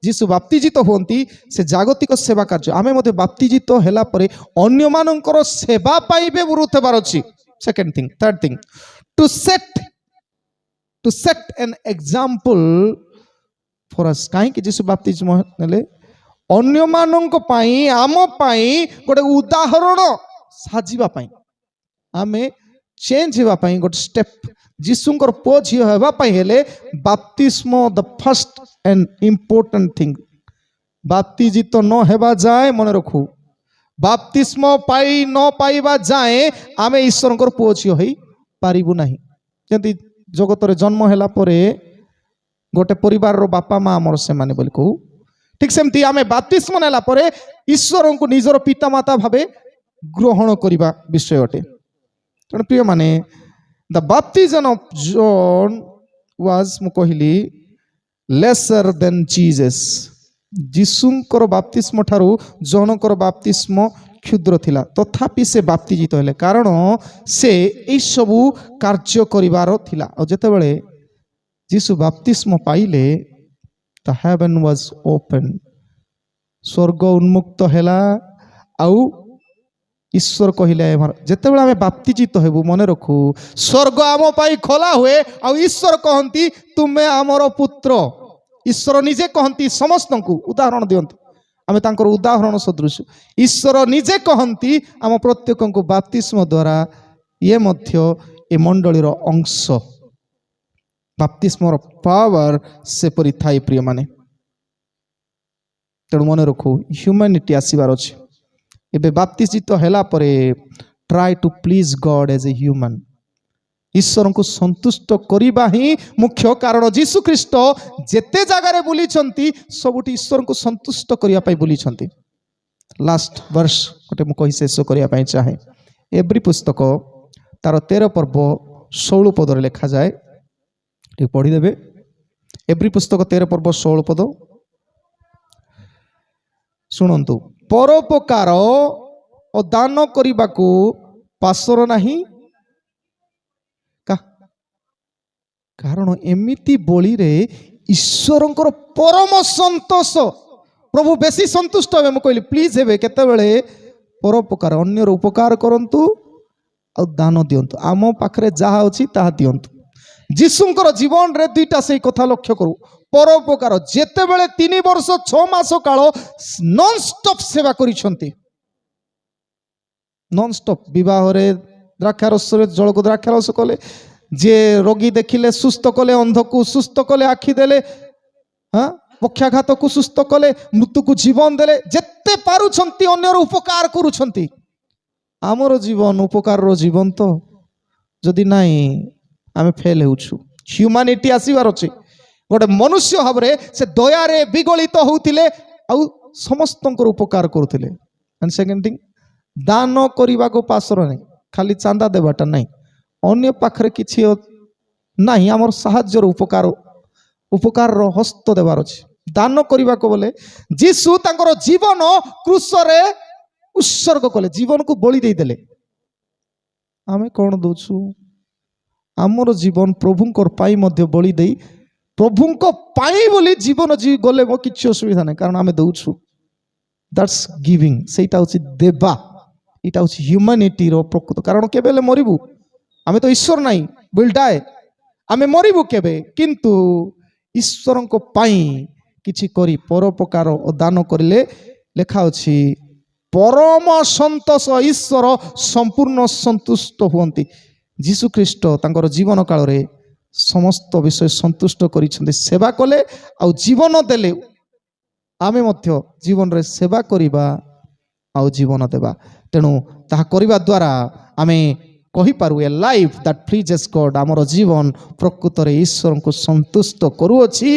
ଯୀଶୁ ବାପ୍ତିଜିତ ହୁଅନ୍ତି ସେ ଜାଗତିକ ସେବା କାର୍ଯ୍ୟ ଆମେ ମଧ୍ୟ ବାପ୍ତିଜିତ ହେଲା ପରେ ଅନ୍ୟମାନଙ୍କର ସେବା ପାଇଁ ବ୍ୟବହୃତ ହେବାର ଅଛି। Second thing third thing to set an example for us. କାହିଁକି ଯୀଶୁ ବାପ୍ତିଜିମ ନେଲେ? ଅନ୍ୟମାନଙ୍କ ପାଇଁ ଆମ ପାଇଁ ଗୋଟେ ଉଦାହରଣ ସାଜିବା ପାଇଁ, ଆମେ ଚେଞ୍ଜ ହେବା ପାଇଁ ଗୋଟେ ଷ୍ଟେପ୍। ଯୀଶୁଙ୍କର ପୁଅ ଝିଅ ହେବା ପାଇଁ ହେଲେ ବାପ୍ତିସ୍ମ the first and important thing. ବାପ୍ତିଜିତ ନ ହେବା ଯାଏ ମନେ ରଖୁ, ବାପ୍ତିସ୍ମ ପାଇ ନ ପାଇବା ଯାଏ ଆମେ ଈଶ୍ୱରଙ୍କର ପୁଅ ଝିଅ ହେଇ ପାରିବୁ ନାହିଁ। ଯେମିତି ଜଗତରେ ଜନ୍ମ ହେଲା ପରେ ଗୋଟେ ପରିବାରର ବାପା ମା ଆମର ସେମାନେ ବୋଲି କହୁ, ଠିକ୍ ସେମିତି ଆମେ ବାପ୍ତିସ୍ମ ନେଲା ପରେ ଈଶ୍ୱରଙ୍କୁ ନିଜର ପିତାମାତା ଭାବେ ଗ୍ରହଣ କରିବା ବିଷୟ ଅଟେ। ତେଣୁ ପ୍ରିୟମାନେ, ଦ ବାପ୍ତିଜମ ଅଫ୍ ଜନ୍ ୱାଜ୍, ମୁଁ କହିଲି, ଲେସର ଦେନ୍ ଜିଜସ୍। ଯୀଶୁଙ୍କର ବାପ୍ତିସ୍ମ ଠାରୁ ଜଣଙ୍କର ବାପ୍ତିସ୍ମ କ୍ଷୁଦ୍ର ଥିଲା, ତଥାପି ସେ ବାପ୍ତିଜିତ ହେଲେ, କାରଣ ସେ ଏଇସବୁ କାର୍ଯ୍ୟ କରିବାର ଥିଲା। ଆଉ ଯେତେବେଳେ ଯୀଶୁ ବାପ୍ତିସ୍ମ ପାଇଲେ, ଦ ହେଭେନ୍ ୱାଜ୍ ଓପେନ୍, ସ୍ୱର୍ଗ ଉନ୍ମୁକ୍ତ ହେଲା। ଆଉ ଈଶ୍ୱର କହିଲେ, ଯେତେବେଳେ ଆମେ ବାପ୍ତିଜିତ ହେବୁ, ମନେ ରଖୁ, ସ୍ୱର୍ଗ ଆମ ପାଇଁ ଖୋଲା ହୁଏ। ଆଉ ଈଶ୍ୱର କହନ୍ତି ତୁମେ ଆମର ପୁତ୍ର। ଈଶ୍ୱର ନିଜେ କହନ୍ତି ସମସ୍ତଙ୍କୁ, ଉଦାହରଣ ଦିଅନ୍ତୁ, ଆମେ ତାଙ୍କର ଉଦାହରଣ ସଦୃଶ। ଈଶ୍ୱର ନିଜେ କହନ୍ତି ଆମ ପ୍ରତ୍ୟେକଙ୍କୁ ବାପ୍ତିସ୍ମ ଦ୍ୱାରା ଇଏ ମଧ୍ୟ ଏ ମଣ୍ଡଳୀର ଅଂଶ। ବାପ୍ତିସ୍ମର ପାୱାର ସେପରି ଥାଏ ପ୍ରିୟମାନେ। ତେଣୁ ମନେ ରଖୁ, ହ୍ୟୁମାନିଟି ଆସିବାର ଅଛି। ଏବେ ବାପ୍ତିଜିତ ହେଲା ପରେ try to please god age a human. ଈଶ୍ୱରଙ୍କୁ ସନ୍ତୁଷ୍ଟ କରିବା ହିଁ ମୁଖ୍ୟ, କାରଣ ଯୀଶୁ ଖ୍ରୀଷ୍ଟ ଯେତେ ଜାଗାରେ ବୁଲିଛନ୍ତି ସବୁଠି ଈଶ୍ୱରଙ୍କୁ ସନ୍ତୁଷ୍ଟ କରିବା ପାଇଁ ବୁଲିଛନ୍ତି। ଲାଷ୍ଟ ବର୍ଷ ଗୋଟେ ମୁଁ କହି ଶେଷ କରିବା ପାଇଁ ଚାହେଁ। ଏଭ୍ରି ପୁସ୍ତକ ତାର 13 ପର୍ବ 16 ପଦରେ ଲେଖାଯାଏ, ଟିକେ ପଢ଼ିଦେବେ। ଏଭ୍ରି ପୁସ୍ତକ 13 ପର୍ବ 16 ପଦ ଶୁଣନ୍ତୁ। ପରୋପକାର ଓ ଦାନ କରିବାକୁ ପାସର ନାହିଁ, କାରଣ ଏମିତି ବଳିରେ ଈଶ୍ୱରଙ୍କର ପରମ ସନ୍ତୋଷ। ପ୍ରଭୁ ବେଶୀ ସନ୍ତୁଷ୍ଟ ହେବେ। ମୁଁ କହିଲି ପ୍ଲିଜ୍ ହେବେ କେତେବେଳେ? ପରୋପକାର, ଅନ୍ୟର ଉପକାର କରନ୍ତୁ ଆଉ ଦାନ ଦିଅନ୍ତୁ। ଆମ ପାଖରେ ଯାହା ଅଛି ତାହା ଦିଅନ୍ତୁ। ଯୀଶୁଙ୍କର ଜୀବନରେ ଦୁଇଟା ସେଇ କଥା ଲକ୍ଷ୍ୟ କରୁ। ପରୋପକାର, ଯେତେବେଳେ 3 ବର୍ଷ 6 ମାସ କାଳ ନନ୍ଷ୍ଟପ୍ ସେବା କରିଛନ୍ତି, ନନ୍ଷ୍ଟପ୍। ବିବାହରେ ଦ୍ରାକ୍ଷାରସରେ ଜଳକୁ ଦ୍ରାକ୍ଷାରସ କଲେ, ଯିଏ ରୋଗୀ ଦେଖିଲେ ସୁସ୍ଥ କଲେ, ଅନ୍ଧକୁ ସୁସ୍ଥ କଲେ, ଆଖି ଦେଲେ, ପକ୍ଷାଘାତକୁ ସୁସ୍ଥ କଲେ, ମୃତ୍ୟୁକୁ ଜୀବନ ଦେଲେ। ଯେତେ ପାରୁଛନ୍ତି ଅନ୍ୟର ଉପକାର କରୁଛନ୍ତି। ଆମର ଜୀବନ ଉପକାରର ଜୀବନ ତ ଯଦି ନାହିଁ ଆମେ ଫେଲ୍ ହେଉଛୁ। ହ୍ୟୁମାନିଟି ଆସିବାର ଅଛି। ଗୋଟେ ମନୁଷ୍ୟ ଭାବରେ ସେ ଦୟାରେ ବିଗଳିତ ହଉଥିଲେ ଆଉ ସମସ୍ତଙ୍କର ଉପକାର କରୁଥିଲେ। ଆଣ୍ଡ ସେକେଣ୍ଡ ଥିଙ୍ଗ, ଦାନ କରିବାକୁ ପାସର ନାହିଁ, ଖାଲି ଚାନ୍ଦା ଦେବାଟା ନାହିଁ। ଅନ୍ୟ ପାଖରେ କିଛି ନାହିଁ, ଆମର ସାହାଯ୍ୟର ଉପକାରର ହସ୍ତ ଦେବାର ଅଛି। ଦାନ କରିବାକୁ ବୋଲେ ଯୀଶୁ ତାଙ୍କର ଜୀବନ କ୍ରୁଶରେ ଉତ୍ସର୍ଗ କଲେ, ଜୀବନକୁ ବଳି ଦେଇଦେଲେ। ଆମେ କ'ଣ ଦଉଛୁ? ଆମର ଜୀବନ ପ୍ରଭୁଙ୍କର ପାଇଁ ମଧ୍ୟ ବଳି ଦେଇ, ପ୍ରଭୁଙ୍କ ପାଇଁ ବୋଲି ଜୀବନ ଗଲେ କିଛି ଅସୁବିଧା ନାହିଁ, କାରଣ ଆମେ ଦଉଛୁ। ଦ୍ୟାଟ୍ସ ଗିଭିଂ, ସେଇଟା ହେଉଛି ଦେବା। ଏଇଟା ହେଉଛି ହ୍ୟୁମାନିଟିର ପ୍ରକୃତ କାରଣ। କେବେ ହେଲେ ମରିବୁ, ଆମେ ତ ଈଶ୍ୱର ନାହିଁ, ୱିଲ୍ ଡାଏ, ଆମେ ମରିବୁ କେବେ, କିନ୍ତୁ ଈଶ୍ୱରଙ୍କ ପାଇଁ କିଛି କରି ପରୋପକାର ଓ ଦାନ କରିଲେ ଲେଖା ଅଛି ପରମ ସନ୍ତୋଷ, ଈଶ୍ୱର ସମ୍ପୂର୍ଣ୍ଣ ସନ୍ତୁଷ୍ଟ ହୁଅନ୍ତି। ଯୀଶୁ ଖ୍ରୀଷ୍ଟ ତାଙ୍କର ଜୀବନ କାଳରେ ସମସ୍ତ ବିଷୟ ସନ୍ତୁଷ୍ଟ କରିଛନ୍ତି, ସେବା କଲେ ଆଉ ଜୀବନ ଦେଲେ। ଆମେ ମଧ୍ୟ ଜୀବନରେ ସେବା କରିବା ଆଉ ଜୀବନ ଦେବା। ତେଣୁ ତାହା କରିବା ଦ୍ୱାରା ଆମେ କହିପାରୁ ଏ ଲାଇଫ୍ ଦ୍ୟାଟ୍ ପ୍ଲିଜେସ୍ ଗଡ୍। ଆମର ଜୀବନ ପ୍ରକୃତରେ ଈଶ୍ୱରଙ୍କୁ ସନ୍ତୁଷ୍ଟ କରୁଅଛି,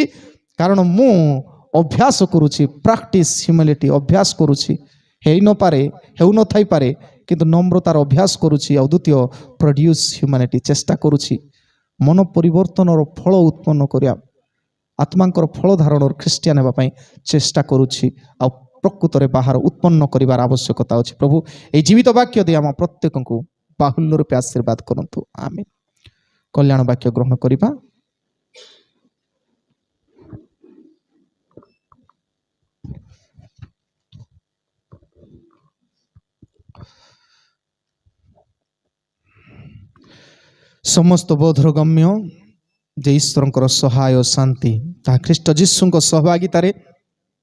କାରଣ ମୁଁ ଅଭ୍ୟାସ କରୁଛି, ପ୍ରାକ୍ଟିସ୍ ହ୍ୟୁମିଲିଟି, ଅଭ୍ୟାସ କରୁଛି। ହେଇନପାରେ, ହେଉନଥାଇପାରେ, କିନ୍ତୁ ନମ୍ରତାର ଅଭ୍ୟାସ କରୁଛି। ଆଉ ଦ୍ୱିତୀୟ, ପ୍ରଡ୍ୟୁସ୍ ହ୍ୟୁମାନିଟି, ଚେଷ୍ଟା କରୁଛି ମନ ପରିବର୍ତ୍ତନର ଫଳ ଉତ୍ପନ୍ନ କରିବା, ଆତ୍ମାଙ୍କର ଫଳ ଧାରଣର ଖ୍ରୀଷ୍ଟିଆନ ହେବା ପାଇଁ ଚେଷ୍ଟା କରୁଛି। ଆଉ ପ୍ରକୃତରେ ବାହାର ଉତ୍ପନ୍ନ କରିବାର ଆବଶ୍ୟକତା ଅଛି। ପ୍ରଭୁ ଏହି ଜୀବିତ ବାକ୍ୟ ଦେଇ ଆମ ପ୍ରତ୍ୟେକଙ୍କୁ ବାହୁଲ୍ୟ ରୂପେ ଆଶୀର୍ବାଦ କରନ୍ତୁ। ଆମେନ୍। କଲ୍ୟାଣ ବାକ୍ୟ ଗ୍ରହଣ କରିବା। समस्त बोधरगम्य जे ईश्वर सहाय शांति ता ख्रीष्ट जीशु सहभागितार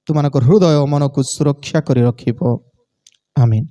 तुम हृदय मन को सुरक्षा कर रखिब। आमीन।